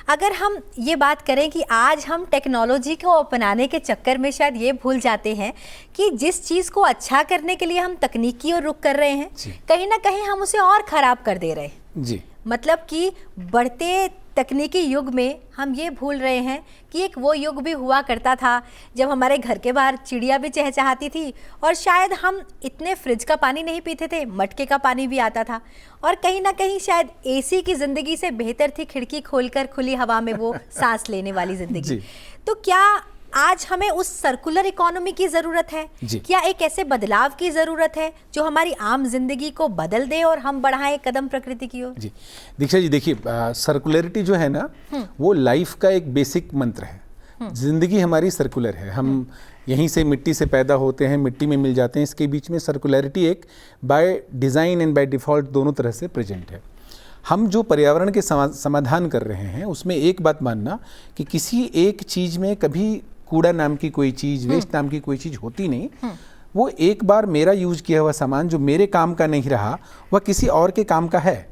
अगर हम ये बात करें कि आज हम टेक्नोलॉजी को अपनाने के चक्कर में शायद ये भूल जाते हैं कि जिस चीज़ को अच्छा करने के लिए हम तकनीक की ओर रुख कर रहे हैं, कहीं ना कहीं हम उसे और ख़राब कर दे रहे हैं जी। मतलब कि बढ़ते तकनीकी युग में हम ये भूल रहे हैं कि एक वो युग भी हुआ करता था जब हमारे घर के बाहर चिड़िया भी चहचहाती थी और शायद हम इतने फ्रिज का पानी नहीं पीते थे, मटके का पानी भी आता था। और कहीं ना कहीं शायद एसी की ज़िंदगी से बेहतर थी खिड़की खोलकर खुली हवा में वो सांस लेने वाली ज़िंदगी। तो क्या आज हमें उस सर्कुलर इकोनॉमी की ज़रूरत है? क्या एक ऐसे बदलाव की ज़रूरत है जो हमारी आम जिंदगी को बदल दे और हम बढ़ाएं कदम प्रकृति की ओर? जी दीक्षा जी, देखिए सर्कुलरिटी जो है ना, वो लाइफ का एक बेसिक मंत्र है। जिंदगी हमारी सर्कुलर है। हम यहीं से मिट्टी से पैदा होते हैं, मिट्टी में मिल जाते हैं। इसके बीच में सर्कुलरिटी एक by design and by default दोनों तरह से प्रेजेंट है। हम जो पर्यावरण के समाधान कर रहे हैं उसमें एक बात मानना कि किसी एक चीज़ में कभी कूड़ा नाम की कोई चीज़, वेस्ट नाम की कोई चीज़ होती नहीं। वो एक बार मेरा यूज किया हुआ सामान जो मेरे काम का नहीं रहा, वह किसी और के काम का है।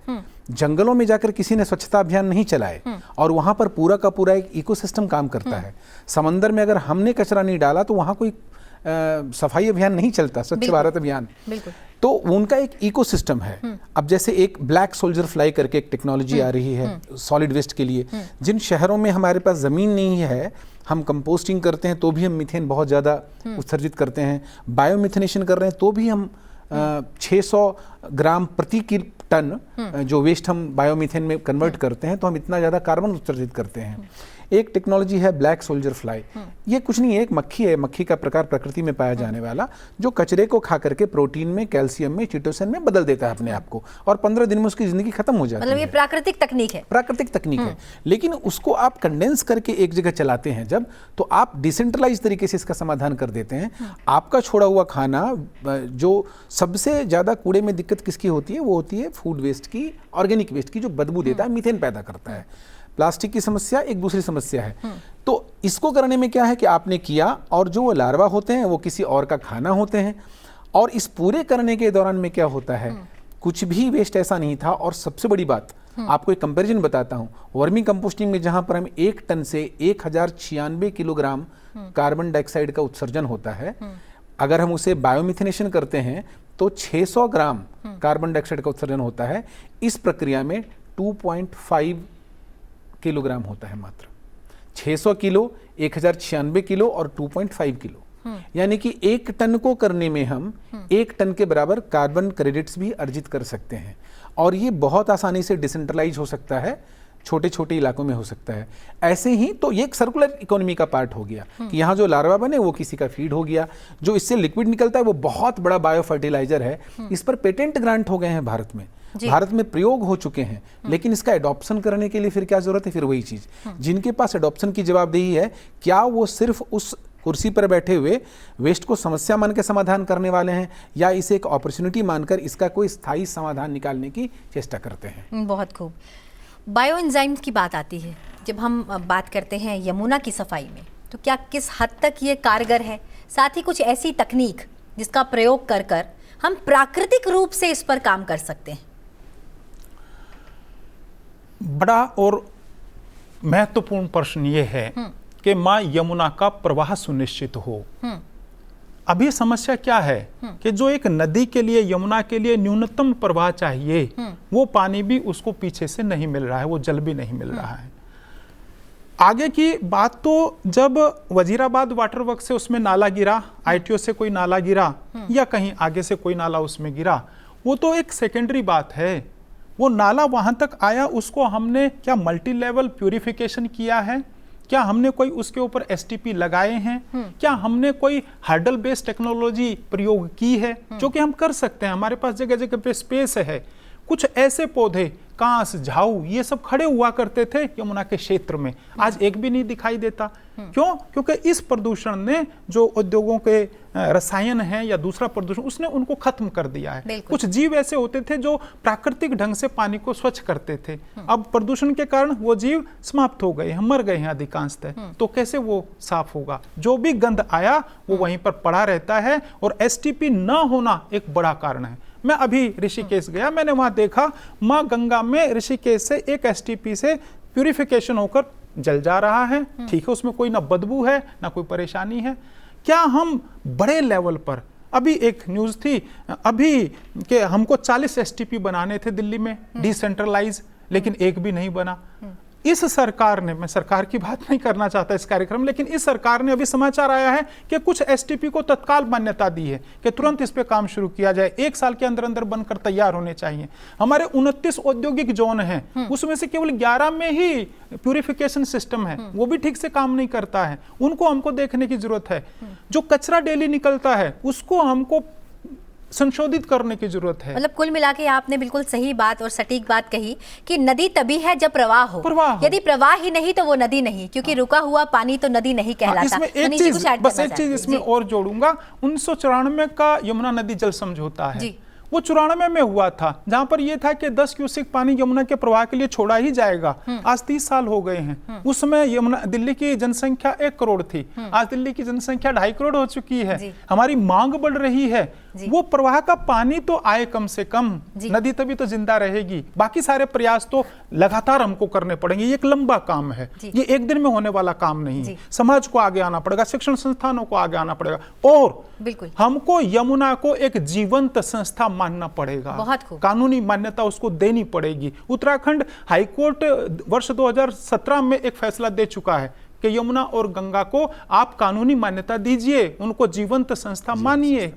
जंगलों में जाकर किसी ने स्वच्छता अभियान नहीं चलाए और वहाँ पर पूरा का पूरा एक इकोसिस्टम काम करता है। समंदर में अगर हमने कचरा नहीं डाला तो वहाँ कोई सफाई अभियान नहीं चलता, स्वच्छ भारत अभियान। तो उनका एक इकोसिस्टम है। अब जैसे एक ब्लैक सोल्जर फ्लाई करके एक टेक्नोलॉजी आ रही है सॉलिड वेस्ट के लिए। जिन शहरों में हमारे पास ज़मीन नहीं है, हम कंपोस्टिंग करते हैं तो भी हम मीथेन बहुत ज़्यादा उत्सर्जित करते हैं। बायोमिथेनेशन कर रहे हैं तो भी हम 600 ग्राम प्रति टन जो वेस्ट हम बायोमीथेन में कन्वर्ट करते हैं तो हम इतना ज़्यादा कार्बन उत्सर्जित करते हैं। एक टेक्नोलॉजी है ब्लैक सोल्जर फ्लाई। ये कुछ नहीं है, एक मक्खी है, मक्खी का प्रकार प्रकृति में पाया जाने वाला, जो कचरे को खा करके प्रोटीन में, कैल्शियम में, चिटोसन में बदल देता है अपने आप को और 15 दिन में उसकी जिंदगी खत्म हो जाती है। मतलब ये प्राकृतिक तकनीक है। प्राकृतिक तकनीक है, लेकिन उसको आप कंडेंस करके एक जगह चलाते हैं जब, तो आप डिसेंट्रलाइज तरीके से इसका समाधान कर देते हैं। आपका छोड़ा हुआ खाना, जो सबसे ज़्यादा कूड़े में दिक्कत किसकी होती है, वो होती है फूड वेस्ट की, ऑर्गेनिक वेस्ट की, जो बदबू देता है, मीथेन पैदा करता है। प्लास्टिक की समस्या एक दूसरी समस्या है। तो इसको करने में क्या है कि आपने किया और जो वो लार्वा होते हैं वो किसी और का खाना होते हैं। और इस पूरे करने के दौरान में क्या होता है, कुछ भी वेस्ट ऐसा नहीं था। और सबसे बड़ी बात, आपको एक कंपैरिजन बताता हूँ। वर्मी कंपोस्टिंग में जहाँ पर हम 1 टन से 1096 किलोग्राम कार्बन डाइऑक्साइड का उत्सर्जन होता है, अगर हम उसे बायोमिथेनेशन करते हैं तो 600 ग्राम कार्बन डाइऑक्साइड का उत्सर्जन होता है। इस प्रक्रिया में 2.5 किलोग्राम होता है मात्र। 600 किलो, 1096 किलो और 2.5 किलो, यानी कि 1 टन को करने में हम 1 टन के बराबर कार्बन क्रेडिट्स भी अर्जित कर सकते हैं। और ये बहुत आसानी से डिसेंट्रलाइज हो सकता है। छोटे छोटे इलाकों में हो सकता है। ऐसे ही तो ये एक सर्कुलर इकोनॉमी का पार्ट हो गया कि यहाँ जो लार्वा बने वो किसी का फीड हो गया, जो इससे लिक्विड निकलता है वो बहुत बड़ा बायो फर्टिलाइजर है। इस पर पेटेंट ग्रांट हो गए हैं भारत में, भारत में प्रयोग हो चुके हैं, लेकिन इसका एडॉप्शन करने के लिए फिर क्या जरूरत है? फिर वही चीज, जिनके पास एडॉप्शन की जवाबदेही है, क्या वो सिर्फ उस कुर्सी पर बैठे हुए वेस्ट को समस्या मान के समाधान करने वाले हैं, या इसे एक अपॉर्चुनिटी मानकर इसका कोई स्थायी समाधान निकालने की चेष्टा करते हैं? बहुत खूब। बायो एंजाइम्स की बात आती है, जब हम बात करते हैं यमुना की सफाई में, तो क्या किस हद तक ये कारगर है? साथ ही कुछ ऐसी तकनीक जिसका प्रयोग कर कर हम प्राकृतिक रूप से इस पर काम कर सकते हैं? बड़ा और महत्वपूर्ण प्रश्न ये है कि मां यमुना का प्रवाह सुनिश्चित हो। अभी समस्या क्या है कि जो एक नदी के लिए, यमुना के लिए न्यूनतम प्रवाह चाहिए, वो पानी भी उसको पीछे से नहीं मिल रहा है, वो जल भी नहीं मिल रहा है। आगे की बात तो जब वजीराबाद वाटर वर्क से उसमें नाला गिरा, ITO से कोई नाला गिरा या कहीं आगे से कोई नाला उसमें गिरा, वो तो एक सेकेंडरी बात है। वो नाला वहां तक आया, उसको हमने क्या मल्टी लेवल प्यूरिफिकेशन किया है? क्या हमने कोई उसके ऊपर STP लगाए हैं? क्या हमने कोई हार्डल बेस्ड टेक्नोलॉजी प्रयोग की है? जो कि हम कर सकते हैं, हमारे पास जगह जगह पे स्पेस है। कुछ ऐसे पौधे, कांस, झाऊ, ये सब खड़े हुआ करते थे यमुना के क्षेत्र में, आज एक भी नहीं दिखाई देता। क्यों? क्योंकि इस प्रदूषण ने, जो उद्योगों के रसायन हैं या दूसरा प्रदूषण, उसने उनको खत्म कर दिया है। कुछ जीव ऐसे होते थे जो प्राकृतिक ढंग से पानी को स्वच्छ करते थे, अब प्रदूषण के कारण वो जीव समाप्त हो गए हैं, मर गए हैं अधिकांशतः। तो कैसे वो साफ होगा? जो भी गंध आया वो वहीं पर पड़ा रहता है, और STP ना होना एक बड़ा कारण है। मैं अभी ऋषिकेश गया, मैंने वहां देखा मां गंगा में ऋषिकेश से एक STP से प्यूरिफिकेशन होकर जल जा रहा है। ठीक है, उसमें कोई ना बदबू है ना कोई परेशानी है। क्या हम बड़े लेवल पर, अभी एक न्यूज थी अभी कि हमको 40 STP बनाने थे दिल्ली में डिसेंट्रलाइज, लेकिन एक भी नहीं बना। इस सरकार ने, मैं सरकार की बात नहीं करना चाहता इस कार्यक्रम, लेकिन इस सरकार ने, अभी समाचार आया है कि कुछ STP को तत्काल मान्यता दी है कि तुरंत इस पे काम शुरू किया जाए, 1 साल के अंदर अंदर बनकर तैयार होने चाहिए। हमारे 29 औद्योगिक जोन हैं, उसमें से केवल 11 में ही प्यूरिफिकेशन सिस्टम है, वो भी ठीक से काम नहीं करता है। उनको हमको देखने की जरूरत है। जो कचरा डेली निकलता है उसको हमको संशोधित करने की जरूरत है। मतलब कुल मिला के आपने बिल्कुल सही बात और सटीक बात कही कि नदी तभी है जब प्रवाह हो। यदि प्रवाह ही नहीं तो वो नदी नहीं, क्योंकि रुका हुआ पानी तो नदी नहीं कहलाता। इसमें एक चीज इसमें और जोड़ूंगा, 1994 का यमुना नदी जल समझौता है, वो 94 में हुआ था, जहां पर यह था कि 10 क्यूसेक पानी यमुना के प्रवाह के लिए छोड़ा ही जाएगा। आज 30 साल हो गए हैं। उस समय यमुना, दिल्ली की जनसंख्या 1 करोड़ थी, आज दिल्ली की जनसंख्या 2.5 करोड़ हो चुकी है। हमारी मांग बढ़ रही है, वो प्रवाह का पानी तो आए कम से कम, नदी तभी तो जिंदा रहेगी। बाकी सारे प्रयास तो लगातार हमको करने पड़ेंगे। ये एक लंबा काम है, ये एक दिन में होने वाला काम नहीं है। समाज को आगे आना पड़ेगा, शिक्षण संस्थानों को आगे आना पड़ेगा, और हमको यमुना को एक जीवंत संस्था मानना पड़ेगा, कानूनी मान्यता उसको देनी पड़ेगी। उत्तराखंड हाईकोर्ट वर्ष 2017 में एक फैसला दे चुका है कि यमुना और गंगा को आप कानूनी मान्यता दीजिए, उनको जीवंत संस्था मानिए।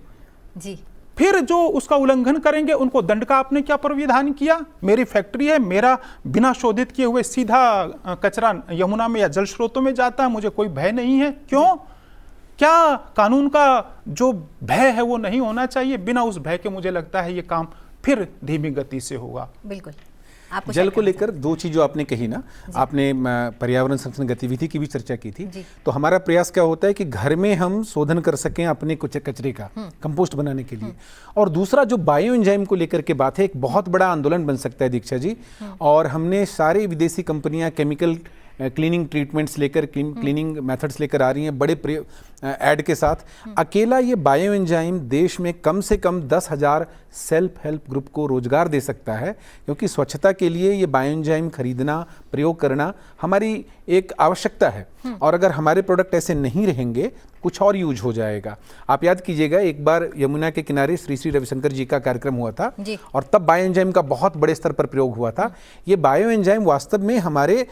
फिर जो उसका उल्लंघन करेंगे उनको दंड का आपने क्या प्रावधान किया? मेरी फैक्ट्री है, मेरा बिना शोधित किए हुए सीधा कचरा यमुना में या जल स्रोतों में जाता है, मुझे कोई भय नहीं है। क्यों? क्या कानून का जो भय है वो नहीं होना चाहिए? बिना उस भय के मुझे लगता है ये काम फिर धीमी गति से होगा। बिल्कुल। जल को लेकर 2 चीज जो आपने कही ना, आपने पर्यावरण संरक्षण गतिविधि की भी चर्चा की थी। तो हमारा प्रयास क्या होता है कि घर में हम शोधन कर सकें अपने कुछ कचरे का कंपोस्ट बनाने के लिए। और दूसरा जो बायो एंजाइम को लेकर के बात है, एक बहुत बड़ा आंदोलन बन सकता है दीक्षा जी। और हमने सारे विदेशी कंपनियां केमिकल क्लीनिंग ट्रीटमेंट्स लेकर, क्लीनिंग मेथड्स लेकर आ रही हैं बड़े ऐड के साथ। अकेला ये बायो एंजाइम देश में कम से कम 10,000 सेल्फ हेल्प ग्रुप को रोजगार दे सकता है, क्योंकि स्वच्छता के लिए ये बायो एंजाइम खरीदना, प्रयोग करना हमारी एक आवश्यकता है। और अगर हमारे प्रोडक्ट ऐसे नहीं रहेंगे, कुछ और यूज हो जाएगा। आप याद कीजिएगा, एक बार यमुना के किनारे श्री श्री रविशंकर जी का कार्यक्रम हुआ था, और तब बायो एंजाइम का बहुत बड़े स्तर पर प्रयोग हुआ था। ये बायो एंजाइम वास्तव में हमारे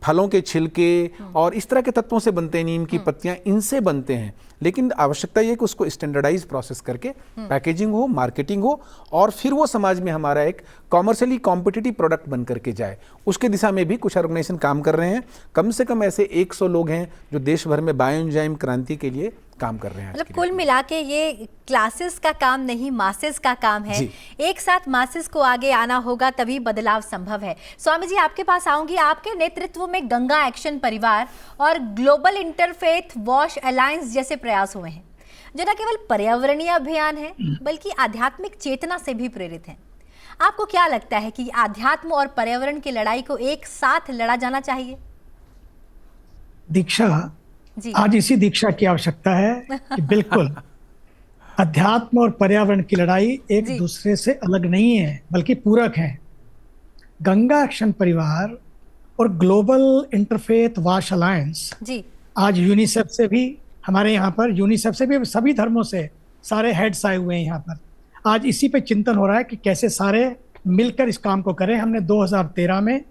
फलों के छिलके और इस तरह के तत्वों से बनते हैं, नीम की पत्तियां, इनसे बनते सकते हैं, लेकिन आवश्यकता ये है कि उसको स्टैंडर्डाइज प्रोसेस करके पैकेजिंग हो, मार्केटिंग हो, और फिर वो समाज में हमारा एक कॉमर्शियली कॉम्पिटिटिव प्रोडक्ट बन करके जाए। उसके दिशा में भी कुछ ऑर्गेनाइजेशन काम कर रहे हैं। कम से कम ऐसे 100 लोग हैं जो देश भर में बायोएंजाइम क्रांति के लिए काम कर रहे हैं। मतलब कुल मिला के ये क्लासेस का काम नहीं, मासेस का काम है। एक साथ मासेस को आगे आना होगा, तभी बदलाव संभव है। स्वामी जी, आपके पास आऊंगी। आपके नेतृत्व में गंगा एक्शन परिवार और ग्लोबल इंटरफेथ वॉश अलायंस जैसे प्रयास हुए हैं, जो न केवल पर्यावरणीय अभियान है बल्कि आध्यात्मिक चेतना से भी प्रेरित है। आपको क्या लगता है कि आध्यात्म और पर्यावरण की लड़ाई को एक साथ लड़ा जाना चाहिए? दीक्षा, आज इसी दीक्षा की आवश्यकता है कि बिल्कुल अध्यात्म और पर्यावरण की लड़ाई एक दूसरे से अलग नहीं है बल्कि पूरक है। गंगा एक्शन परिवार और ग्लोबल इंटरफेथ वॉश अलायंस आज यूनिसेफ से भी, हमारे यहाँ पर यूनिसेफ से भी, सभी धर्मों से सारे हेड्स आए हुए हैं यहाँ पर। आज इसी पे चिंतन हो रहा है कि कैसे सारे मिलकर इस काम को करें। हमने 2013 में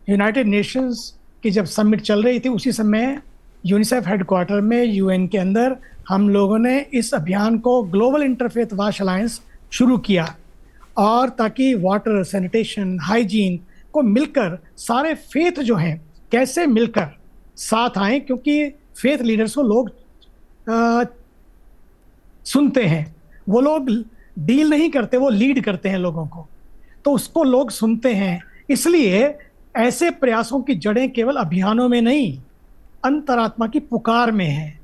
यूनाइटेड नेशंस की जब समिट चल रही थी, उसी समय यूनिसेफ हेडक्वार्टर में यूएन के अंदर हम लोगों ने इस अभियान को ग्लोबल इंटरफेथ वॉश अलायंस शुरू किया, और ताकि वाटर, सैनिटेशन, हाइजीन को मिलकर सारे फेथ जो हैं कैसे मिलकर साथ आएं, क्योंकि फेथ लीडर्स को लोग सुनते हैं, वो लोग डील नहीं करते, वो लीड करते हैं लोगों को, तो उसको लोग सुनते हैं। इसलिए ऐसे प्रयासों की जड़ें केवल अभियानों में नहीं, अंतरात्मा की पुकार में है।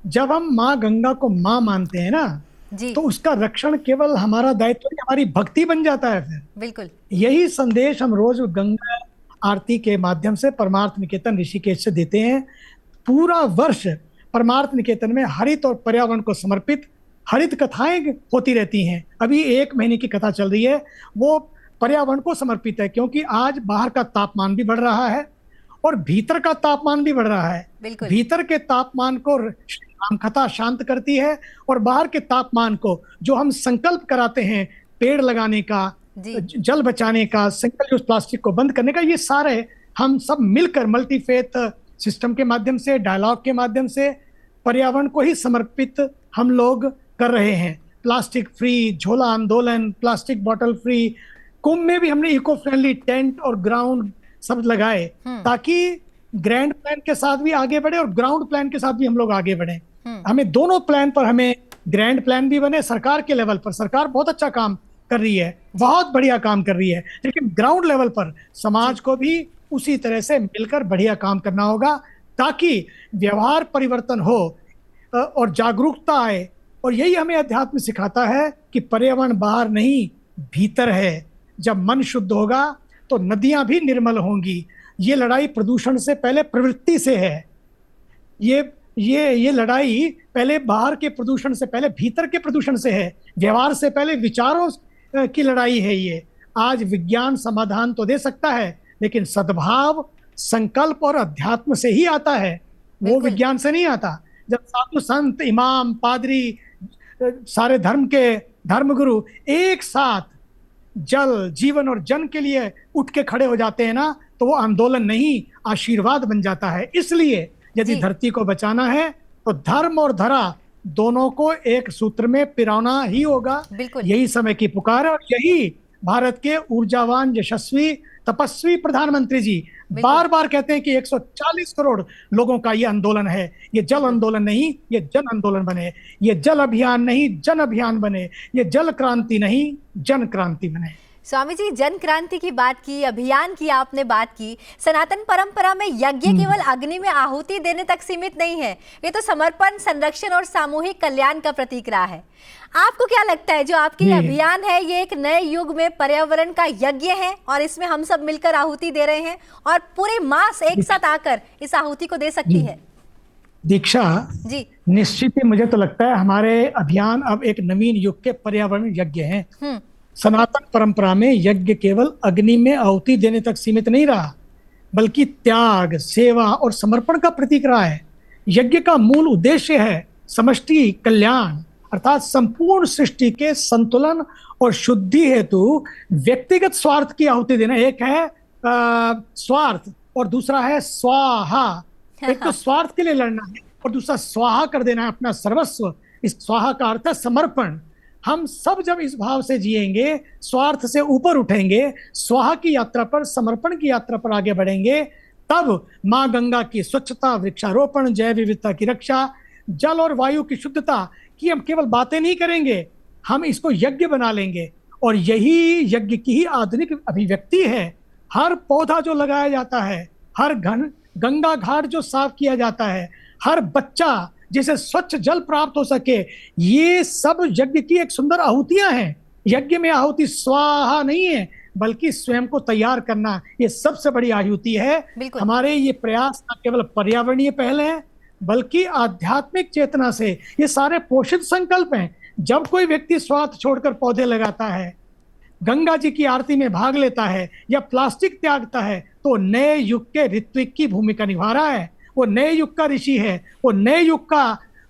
जब हम माँ गंगा को माँ मानते हैं ना, तो उसका रक्षण केवल हमारा दायित्व नहीं, हमारी भक्ति बन जाता है। फिर बिल्कुल यही संदेश हम रोज गंगा आरती के माध्यम से परमार्थ निकेतन ऋषिकेश से देते हैं। पूरा वर्ष परमार्थ निकेतन में हरित और पर्यावरण को समर्पित हरित कथाएं होती रहती हैं। अभी 1 महीने की कथा चल रही है, वो पर्यावरण को समर्पित है, क्योंकि आज बाहर का तापमान भी बढ़ रहा है और भीतर का तापमान भी बढ़ रहा है। भीतर के तापमान को राम कथा शांत करती है, और बाहर के तापमान को जो हम संकल्प कराते हैं पेड़ लगाने का, जल बचाने का, सिंगल यूज प्लास्टिक को बंद करने का, ये सारे हम सब मिलकर मल्टीफेथ सिस्टम के माध्यम से, डायलॉग के माध्यम से पर्यावरण को ही समर्पित हम लोग कर रहे हैं। प्लास्टिक फ्री झोला आंदोलन, प्लास्टिक बॉटल फ्री, कुंभ में भी हमने इको फ्रेंडली टेंट और ग्राउंड सब लगाए, ताकि ग्रैंड प्लान के साथ भी आगे बढ़े और ग्राउंड प्लान के साथ भी हम लोग आगे बढ़े। हमें दोनों प्लान पर, हमें ग्रैंड प्लान भी बने, सरकार के लेवल पर सरकार बहुत अच्छा काम कर रही है, बहुत बढ़िया काम कर रही है, लेकिन ग्राउंड लेवल पर समाज को भी उसी तरह से मिलकर बढ़िया काम करना होगा, ताकि व्यवहार परिवर्तन हो और जागरूकता आए। और यही हमें अध्यात्म सिखाता है कि पर्यावरण बाहर नहीं, भीतर है। जब मन शुद्ध होगा तो नदियां भी निर्मल होंगी। ये लड़ाई प्रदूषण से पहले प्रवृत्ति से है। ये लड़ाई पहले बाहर के प्रदूषण से पहले भीतर के प्रदूषण से है। व्यवहार से पहले विचारों की लड़ाई है ये। आज विज्ञान समाधान तो दे सकता है, लेकिन सद्भाव, संकल्प और अध्यात्म से ही आता है, वो विज्ञान से नहीं आता। जब साधु संत, इमाम, पादरी, सारे धर्म के धर्मगुरु एक साथ जल, जीवन और जन के लिए उठ के खड़े हो जाते हैं ना, तो वो आंदोलन नहीं, आशीर्वाद बन जाता है। इसलिए यदि धरती को बचाना है तो धर्म और धरा दोनों को एक सूत्र में पिरोना ही होगा। यही समय की पुकार है, और यही भारत के ऊर्जावान, यशस्वी, तपस्वी प्रधानमंत्री जी बार बार कहते हैं कि 140 करोड़ लोगों का ये आंदोलन है। ये जल आंदोलन नहीं, ये जन आंदोलन बने। ये जल अभियान नहीं, जन अभियान बने। ये जल क्रांति नहीं, जन क्रांति बने। स्वामी जी, जन क्रांति की बात की, अभियान की आपने बात की। सनातन परंपरा में यज्ञ केवल अग्नि में आहुति देने तक सीमित नहीं है, ये तो समर्पण, संरक्षण और सामूहिक कल्याण का प्रतीक रहा है। आपको क्या लगता है, जो आपकी अभियान है, ये एक नए युग में पर्यावरण का यज्ञ है और इसमें हम सब मिलकर आहुति दे रहे हैं और पूरे मास एक साथ आकर इस आहुति को दे सकती है? दीक्षा जी, निश्चित ही मुझे तो लगता है हमारे अभियान अब एक नवीन युग के पर्यावरण यज्ञ हैं। सनातन परंपरा में यज्ञ केवल अग्नि में आहुति देने तक सीमित नहीं रहा, बल्कि त्याग, सेवा और समर्पण का प्रतीक रहा है। यज्ञ का मूल उद्देश्य है समष्टि कल्याण, अर्थात संपूर्ण सृष्टि के संतुलन और शुद्धि हेतु व्यक्तिगत स्वार्थ की आहुति देना। एक है स्वार्थ और दूसरा है स्वाहा। एक तो स्वार्थ के लिए लड़ना है और दूसरा स्वाहा कर देना है अपना सर्वस्व। इस स्वाहा का अर्थ है समर्पण। हम सब जब इस भाव से जिएंगे, स्वार्थ से ऊपर उठेंगे, स्वाहा की यात्रा पर, समर्पण की यात्रा पर आगे बढ़ेंगे, तब माँ गंगा की स्वच्छता, वृक्षारोपण, जैव विविधता की रक्षा, जल और वायु की शुद्धता की हम केवल बातें नहीं करेंगे, हम इसको यज्ञ बना लेंगे। और यही यज्ञ की ही आधुनिक अभिव्यक्ति है। हर पौधा जो लगाया जाता है, हर गंगा घाट जो साफ किया जाता है, हर बच्चा जिसे स्वच्छ जल प्राप्त हो सके, ये सब यज्ञ की एक सुंदर आहुतियां हैं। यज्ञ में आहुति स्वाहा नहीं है, बल्कि स्वयं को तैयार करना, ये सबसे बड़ी आहुति है। हमारे ये प्रयास न केवल पर्यावरणीय पहल है, बल्कि आध्यात्मिक चेतना से ये सारे पोषित संकल्प हैं। जब कोई व्यक्ति स्वार्थ छोड़कर पौधे लगाता है, गंगा जी की आरती में भाग लेता है या प्लास्टिक त्यागता है, तो नए युग के ऋत्विक की भूमिका निभा रहा है। वो नए युग का ऋषि है, वो नए युग का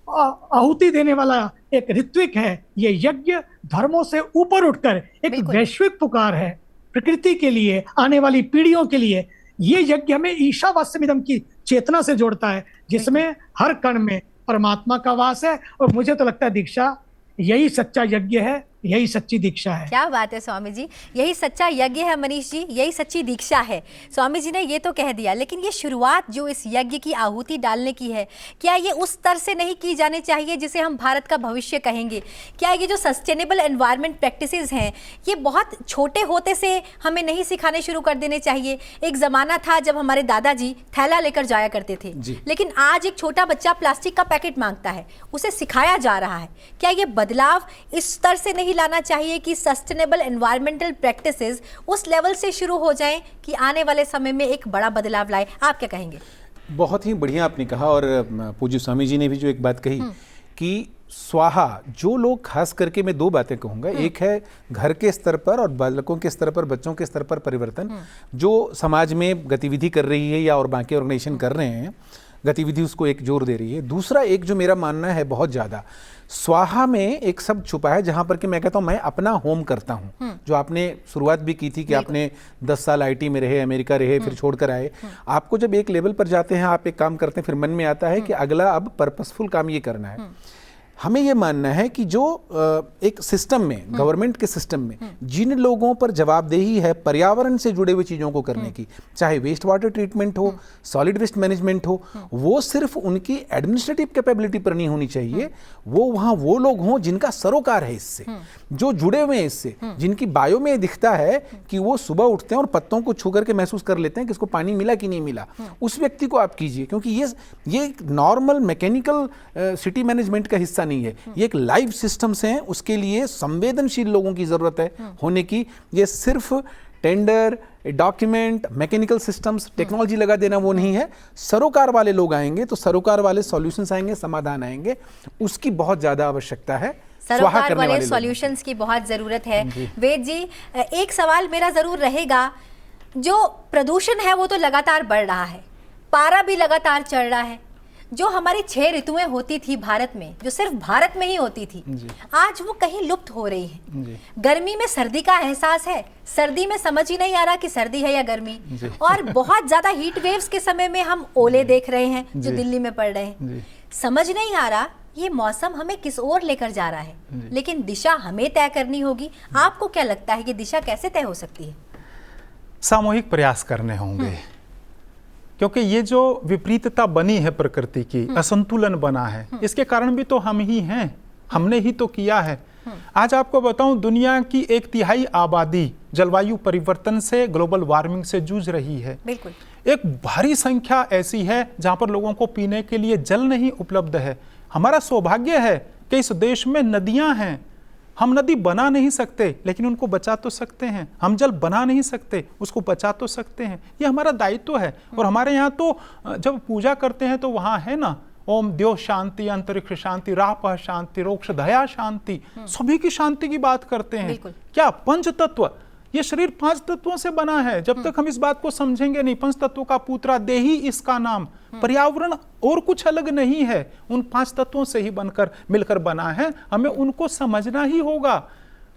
आहुति देने वाला एक ऋत्विक है। ये यज्ञ धर्मों से ऊपर उठकर एक वैश्विक पुकार है प्रकृति के लिए, आने वाली पीढ़ियों के लिए। ये यज्ञ हमें ईशावास्यमिदं की चेतना से जोड़ता है, जिसमें हर कण में परमात्मा का वास है। और मुझे तो लगता है दीक्षा यही सच्चा यज्ञ है, यही सच्ची दीक्षा है। क्या बात है स्वामी जी, यही सच्चा यज्ञ है मनीष जी, यही सच्ची दीक्षा है। स्वामी जी ने ये तो कह दिया, लेकिन ये शुरुआत जो इस यज्ञ की आहुति डालने की है, क्या ये उस स्तर से नहीं की जानी चाहिए जिसे हम भारत का भविष्य कहेंगे? क्या ये जो सस्टेनेबल एनवायरनमेंट प्रैक्टिसेस हैं, ये बहुत छोटे होते से हमें नहीं सिखाने शुरू कर देने चाहिए? एक ज़माना था जब हमारे दादाजी थैला लेकर जाया करते थे, लेकिन आज एक छोटा बच्चा प्लास्टिक का पैकेट मांगता है, उसे सिखाया जा रहा है। क्या ये बदलाव इस स्तर से नहीं लाना चाहिए कि सस्टेनेबल एनवायरमेंटल प्रैक्टिसेस उस लेवल से शुरू हो जाएं कि आने वाले समय में एक बड़ा बदलाव लाए? आप क्या कहेंगे? बहुत ही बढ़िया आपने कहा। और पूज्य स्वामी जी ने भी जो एक बात कही कि स्वाहा, जो लोग, खास करके मैं दो बातें कहूँगा। एक है घर के स्तर पर और बालकों के स्तर पर, बच्चों के स्तर पर परिवर्तन जो समाज में गतिविधि कर रही है या और बाकी ऑर्गेनाइजेशन कर रहे हैं, गतिविधि उसको एक जोर दे रही है। दूसरा एक जो मेरा मानना है, बहुत ज़्यादा स्वाहा में एक शब्द छुपा है जहां पर कि मैं कहता हूं मैं अपना होम करता हूं। जो आपने शुरुआत भी की थी कि आपने 10 साल आईटी में रहे, अमेरिका रहे, फिर छोड़कर आए। आपको जब एक लेवल पर जाते हैं, आप एक काम करते हैं, फिर मन में आता है कि अगला अब पर्पसफुल काम ये करना है। हमें ये मानना है कि जो एक सिस्टम में, गवर्नमेंट के सिस्टम में जिन लोगों पर जवाबदेही है पर्यावरण से जुड़े हुए चीज़ों को करने की, चाहे वेस्ट वाटर ट्रीटमेंट हो, सॉलिड वेस्ट मैनेजमेंट हो, वो सिर्फ उनकी एडमिनिस्ट्रेटिव कैपेबिलिटी पर नहीं होनी चाहिए। वो वहाँ वो लोग हों जिनका सरोकार है इससे, जो जुड़े हुए हैं इससे, जिनकी बायो में दिखता है कि वो सुबह उठते हैं और पत्तों को छू करके महसूस कर लेते हैं कि इसको पानी मिला कि नहीं मिला। उस व्यक्ति को आप कीजिए, क्योंकि ये एक नॉर्मल मैकेनिकल सिटी मैनेजमेंट का हिस्सा नहीं है। ये एक लाइव सिस्टम्स हैं, उसके लिए संवेदनशील लोगों की जरूरत है होने की। ये सिर्फ tender, document, mechanical systems, technology लगा देना वो नहीं है। सरोकार वाले लोग आएंगे तो सरोकार वाले सॉल्यूशंस आएंगे, समाधान आएंगे, उसकी बहुत ज्यादा आवश्यकता है। सरोकार वाले सॉल्यूशंस की बहुत जरूरत है। वेद जी, एक सवाल मेरा जरूर रहेगा, जो प्रदूषण है वो तो लगातार बढ़ रहा है, पारा भी लगातार चढ़ रहा है। जो हमारी 6 ऋतुएं होती थी भारत में, जो सिर्फ भारत में ही होती थी, आज वो कहीं लुप्त हो रही है। गर्मी में सर्दी का एहसास है, सर्दी में समझ ही नहीं आ रहा कि सर्दी है या गर्मी। और बहुत ज्यादा हीट वेव्स के समय में हम ओले देख रहे हैं जो दिल्ली में पड़ रहे हैं। समझ नहीं आ रहा ये मौसम हमें किस ओर लेकर जा रहा है, लेकिन दिशा हमें तय करनी होगी। आपको क्या लगता है कि दिशा कैसे तय हो सकती है? सामूहिक प्रयास करने होंगे, क्योंकि ये जो विपरीतता बनी है प्रकृति की, असंतुलन बना है, इसके कारण भी तो हम ही हैं, हमने ही तो किया है। आज आपको बताऊं, दुनिया की 1/3 आबादी जलवायु परिवर्तन से, ग्लोबल वार्मिंग से जूझ रही है। बिल्कुल। एक भारी संख्या ऐसी है जहां पर लोगों को पीने के लिए जल नहीं उपलब्ध है। हमारा सौभाग्य है कि इस देश में नदियां हैं। हम नदी बना नहीं सकते, लेकिन उनको बचा तो सकते हैं। हम जल बना नहीं सकते, उसको बचा तो सकते हैं। ये हमारा दायित्व है। और हमारे यहाँ तो जब पूजा करते हैं तो वहाँ है ना, ओम द्यो शांति, अंतरिक्ष शांति, रापः शांति, रोक्ष दया शांति, सभी की शांति की बात करते हैं। क्या पंच तत्व, ये शरीर 5 तत्वों से बना है। जब तक हम इस बात को समझेंगे नहीं, 5 तत्वों का पुत्रा देही इसका नाम, पर्यावरण और कुछ अलग नहीं है, उन 5 तत्वों से ही बनकर मिलकर बना है। हमें उनको समझना ही होगा।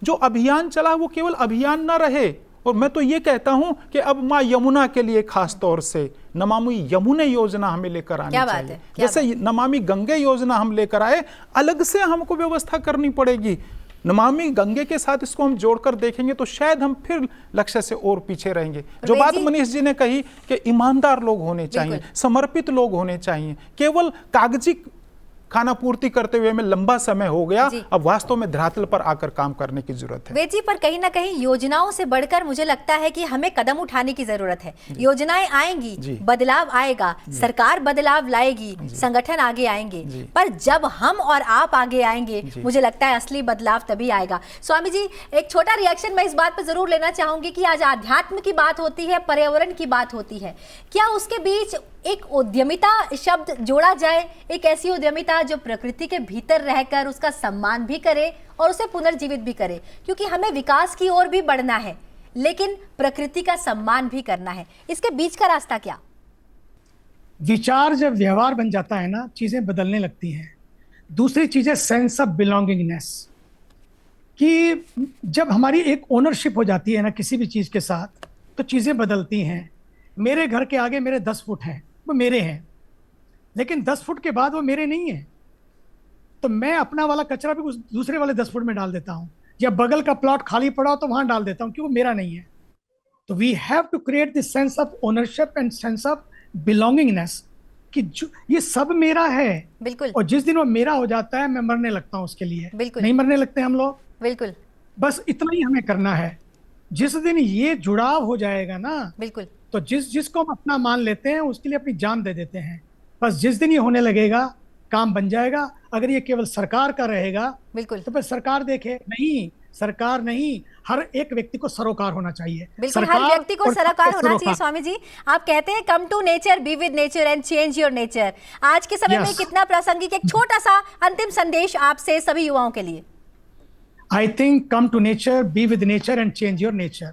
जो अभियान चला वो केवल अभियान ना रहे, और मैं तो ये कहता हूं कि अब माँ यमुना के लिए खास तौर से नमामि यमुने योजना हमें लेकर आनी चाहिए। जैसे नमामि गंगे योजना हम लेकर आए, अलग से हमको व्यवस्था करनी पड़ेगी। नमामि गंगे के साथ इसको हम जोड़कर देखेंगे तो शायद हम फिर लक्ष्य से और पीछे रहेंगे। जो बात मनीष जी ने कही कि ईमानदार लोग होने चाहिए, समर्पित लोग होने चाहिए, केवल कागजी खाना पूर्ति करते हुए में लंबा समय हो गया, अब वास्तव में धरातल पर आकर काम करने की जरूरत है। वेद जी, पर कहीं ना कहीं योजनाओं से बढ़कर मुझे लगता है कि हमें कदम उठाने की जरूरत है। योजनाएं आएंगी, बदलाव आएगा, सरकार बदलाव लाएगी, संगठन आगे आएंगे, पर जब हम और आप आगे आएंगे मुझे लगता है असली बदलाव तभी आएगा। स्वामी जी, एक छोटा रिएक्शन मैं इस बात पर जरूर लेना चाहूंगी कि आज आध्यात्म की बात होती है, पर्यावरण की बात होती है, क्या उसके बीच एक उद्यमिता शब्द जोड़ा जाए? एक ऐसी उद्यमिता जो प्रकृति के भीतर रहकर उसका सम्मान भी करे और उसे पुनर्जीवित भी करे, क्योंकि हमें विकास की ओर भी बढ़ना है लेकिन प्रकृति का सम्मान भी करना है। इसके बीच का रास्ता क्या? विचार जब व्यवहार बन जाता है ना, चीजें बदलने लगती हैं। दूसरी चीज है सेंस ऑफ बिलोंगिंगनेस, कि जब हमारी एक ओनरशिप हो जाती है ना किसी भी चीज के साथ, तो चीजें बदलती हैं। मेरे घर के आगे मेरे 10 फुट हैं, वो मेरे हैं, लेकिन 10 फुट के बाद वो मेरे नहीं है, तो मैं अपना वाला कचरा भी उस दूसरे वाले 10 फुट में डाल देता हूँ, या बगल का प्लॉट खाली पड़ा हो तो वहां डाल देता हूँ, क्योंकि वो मेरा नहीं है। तो we have to create this sense of ownership and sense of belongingness, कि जो ये सब मेरा है। बिल्कुल। और जिस दिन वो मेरा हो जाता है मैं मरने लगता हूँ उसके लिए। बिल्कुल। नहीं मरने लगते हम लोग? बिल्कुल। बस इतना ही हमें करना है। जिस दिन ये जुड़ाव हो जाएगा ना, बिल्कुल, तो जिसको हम अपना मान लेते हैं उसके लिए अपनी जान दे देते हैं। बस जिस दिन ये होने लगेगा काम बन जाएगा। अगर ये केवल सरकार का रहेगा, बिल्कुल, तो फिर सरकार देखे नहीं, सरकार नहीं, हर एक व्यक्ति को सरोकार होना चाहिए। बिल्कुल, हर व्यक्ति को सरोकार होना चाहिए। स्वामी जी, आप कहते हैं come to nature, be with nature and change your nature. आज के समय में कितना प्रासंगिक। एक छोटा सा अंतिम संदेश आपसे सभी युवाओं के लिए। I think come to nature, be with nature and change your nature,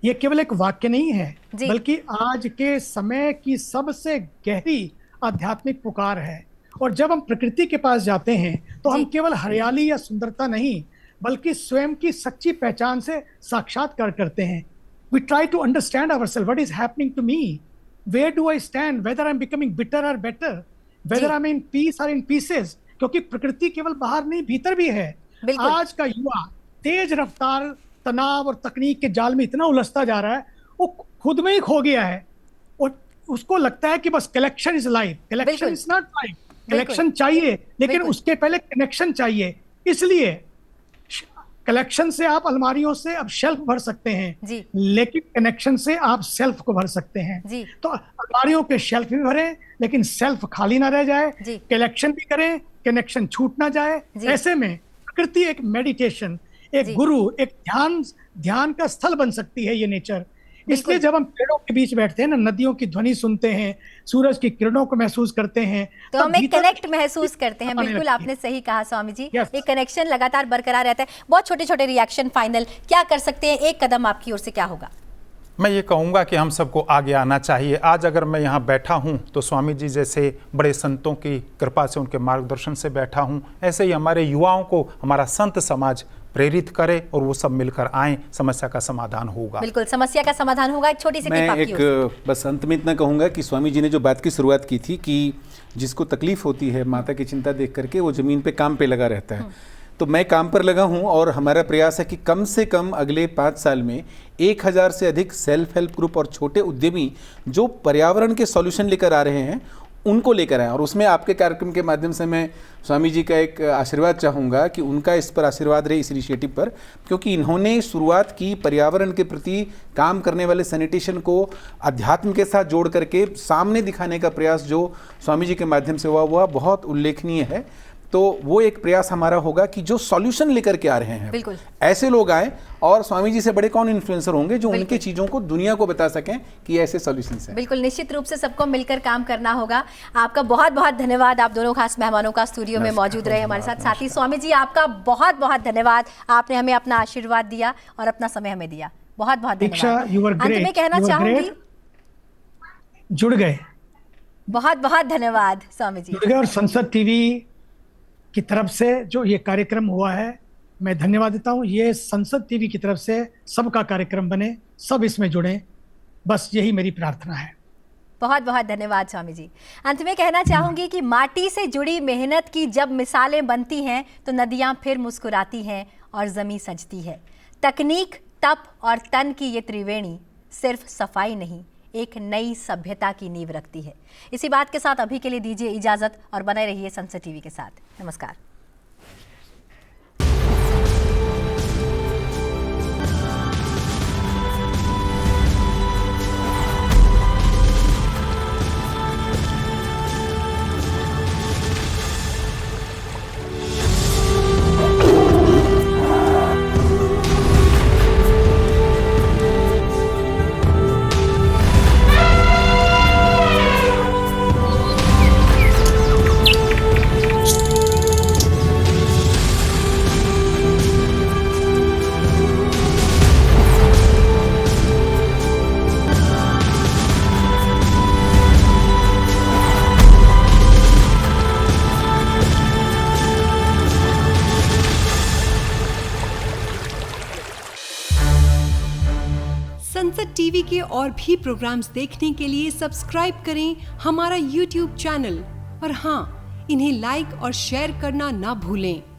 ये केवल एक वाक्य नहीं है, बल्कि आज के समय की सबसे गहरी आध्यात्मिक पुकार है। और जब हम प्रकृति के पास जाते हैं तो हम केवल हरियाली या सुंदरता नहीं, बल्कि स्वयं की सच्ची पहचान से साक्षात्कार करते हैं। We try to understand ourselves, what is happening to me, where do I stand, whether I am becoming bitter और better, whether I am in peace और इन पीसेस, क्योंकि प्रकृति केवल बाहर नहीं भीतर भी है। आज का युवा तेज रफ्तार तनाव और तकनीक के जाल में इतना उलझता जा रहा है, वो खुद में ही खो गया है और उसको लगता है कि बस collection is life. Collection is not life. Collection चाहिए, लेकिन उसके पहले कनेक्शन चाहिए। इसलिए कलेक्शन से आप अलमारियों से अब शेल्फ भर सकते हैं, लेकिन कनेक्शन से आप सेल्फ को भर सकते हैं। तो अलमारियों के शेल्फ भी भरें, लेकिन सेल्फ खाली ना रह जाए। कलेक्शन भी करें, कनेक्शन छूट ना जाए। ऐसे में प्रकृति एक मेडिटेशन, एक गुरु, एक ध्यान का स्थल बन सकती है ये नेचर। इसलिए जब हम पेड़ों के बीच बैठते हैं ना, नदियों की ध्वनि सुनते हैं, सूरज की किरणों को महसूस करते हैं, तो हम एक कनेक्ट महसूस करते हैं। बिल्कुल, आपने सही कहा स्वामी जी। एक कनेक्शन लगातार बरकरार रहता है। बहुत छोटे छोटे रिएक्शन, फाइनल क्या कर सकते हैं, एक कदम आपकी ओर से क्या होगा? मैं ये कहूँगा कि हम सबको आगे आना चाहिए। आज अगर मैं यहाँ बैठा हूँ तो स्वामी जी जैसे बड़े संतों की कृपा से, उनके मार्गदर्शन से बैठा हूँ। ऐसे ही हमारे युवाओं को हमारा संत समाज प्रेरित करे और वो सब मिलकर आए, समस्या का समाधान होगा। बिल्कुल, समस्या का समाधान होगा। एक छोटी सी मैं बस अंत में इतना कहूँगा कि स्वामी जी ने जो बात की शुरुआत की थी कि जिसको तकलीफ होती है माता की चिंता देख करके, वो जमीन पे काम पे लगा रहता है। तो मैं काम पर लगा हूं और हमारा प्रयास है कि कम से कम अगले 5 साल में 1000 से अधिक सेल्फ हेल्प ग्रुप और छोटे उद्यमी जो पर्यावरण के सॉल्यूशन लेकर आ रहे हैं उनको लेकर आएँ। और उसमें आपके कार्यक्रम के माध्यम से मैं स्वामी जी का एक आशीर्वाद चाहूँगा कि उनका इस पर आशीर्वाद रहे, इस इनिशिएटिव पर, क्योंकि इन्होंने शुरुआत की पर्यावरण के प्रति काम करने वाले सैनिटेशन को अध्यात्म के साथ जोड़ करके सामने दिखाने का प्रयास जो स्वामी जी के माध्यम से हुआ बहुत उल्लेखनीय है। तो वो एक प्रयास हमारा होगा कि जो सॉल्यूशन लेकर के आ रहे हैं, बिल्कुल ऐसे लोग आए। और स्वामी जी से बड़े कौन इन्फ्लुएंसर होंगे जो उनके चीजों को दुनिया को बता सकें कि ऐसे सॉल्यूशंस हैं। बिल्कुल, निश्चित रूप से सबको मिलकर काम करना होगा। आपका बहुत बहुत धन्यवाद। आप दोनों खास मेहमानों का स्टूडियो में मौजूद रहे हमारे साथ। साथ ही स्वामी जी, आपका बहुत बहुत धन्यवाद। आपने हमें अपना आशीर्वाद दिया और अपना समय हमें दिया। बहुत बहुत धन्यवाद। अंत में कहना चाहूंगी, जुड़ गए। बहुत बहुत धन्यवाद स्वामी जी। जुड़ गए। और संसद टीवी की तरफ से जो ये कार्यक्रम हुआ है, मैं धन्यवाद देता हूँ। ये संसद टीवी की तरफ से सबका कार्यक्रम बने, सब इसमें जुड़े, बस यही मेरी प्रार्थना है। बहुत बहुत धन्यवाद स्वामी जी। अंत में कहना चाहूंगी कि माटी से जुड़ी मेहनत की जब मिसालें बनती हैं तो नदियां फिर मुस्कुराती हैं और ज़मीं सजती है। तकनीक, तप और तन की ये त्रिवेणी सिर्फ सफाई नहीं, एक नई सभ्यता की नींव रखती है। इसी बात के साथ अभी के लिए दीजिए इजाज़त और बने रहिए संसद टीवी के साथ। नमस्कार। संसद टीवी के और भी प्रोग्राम्स देखने के लिए सब्सक्राइब करें हमारा YouTube चैनल और हाँ, इन्हें लाइक और शेयर करना ना भूलें।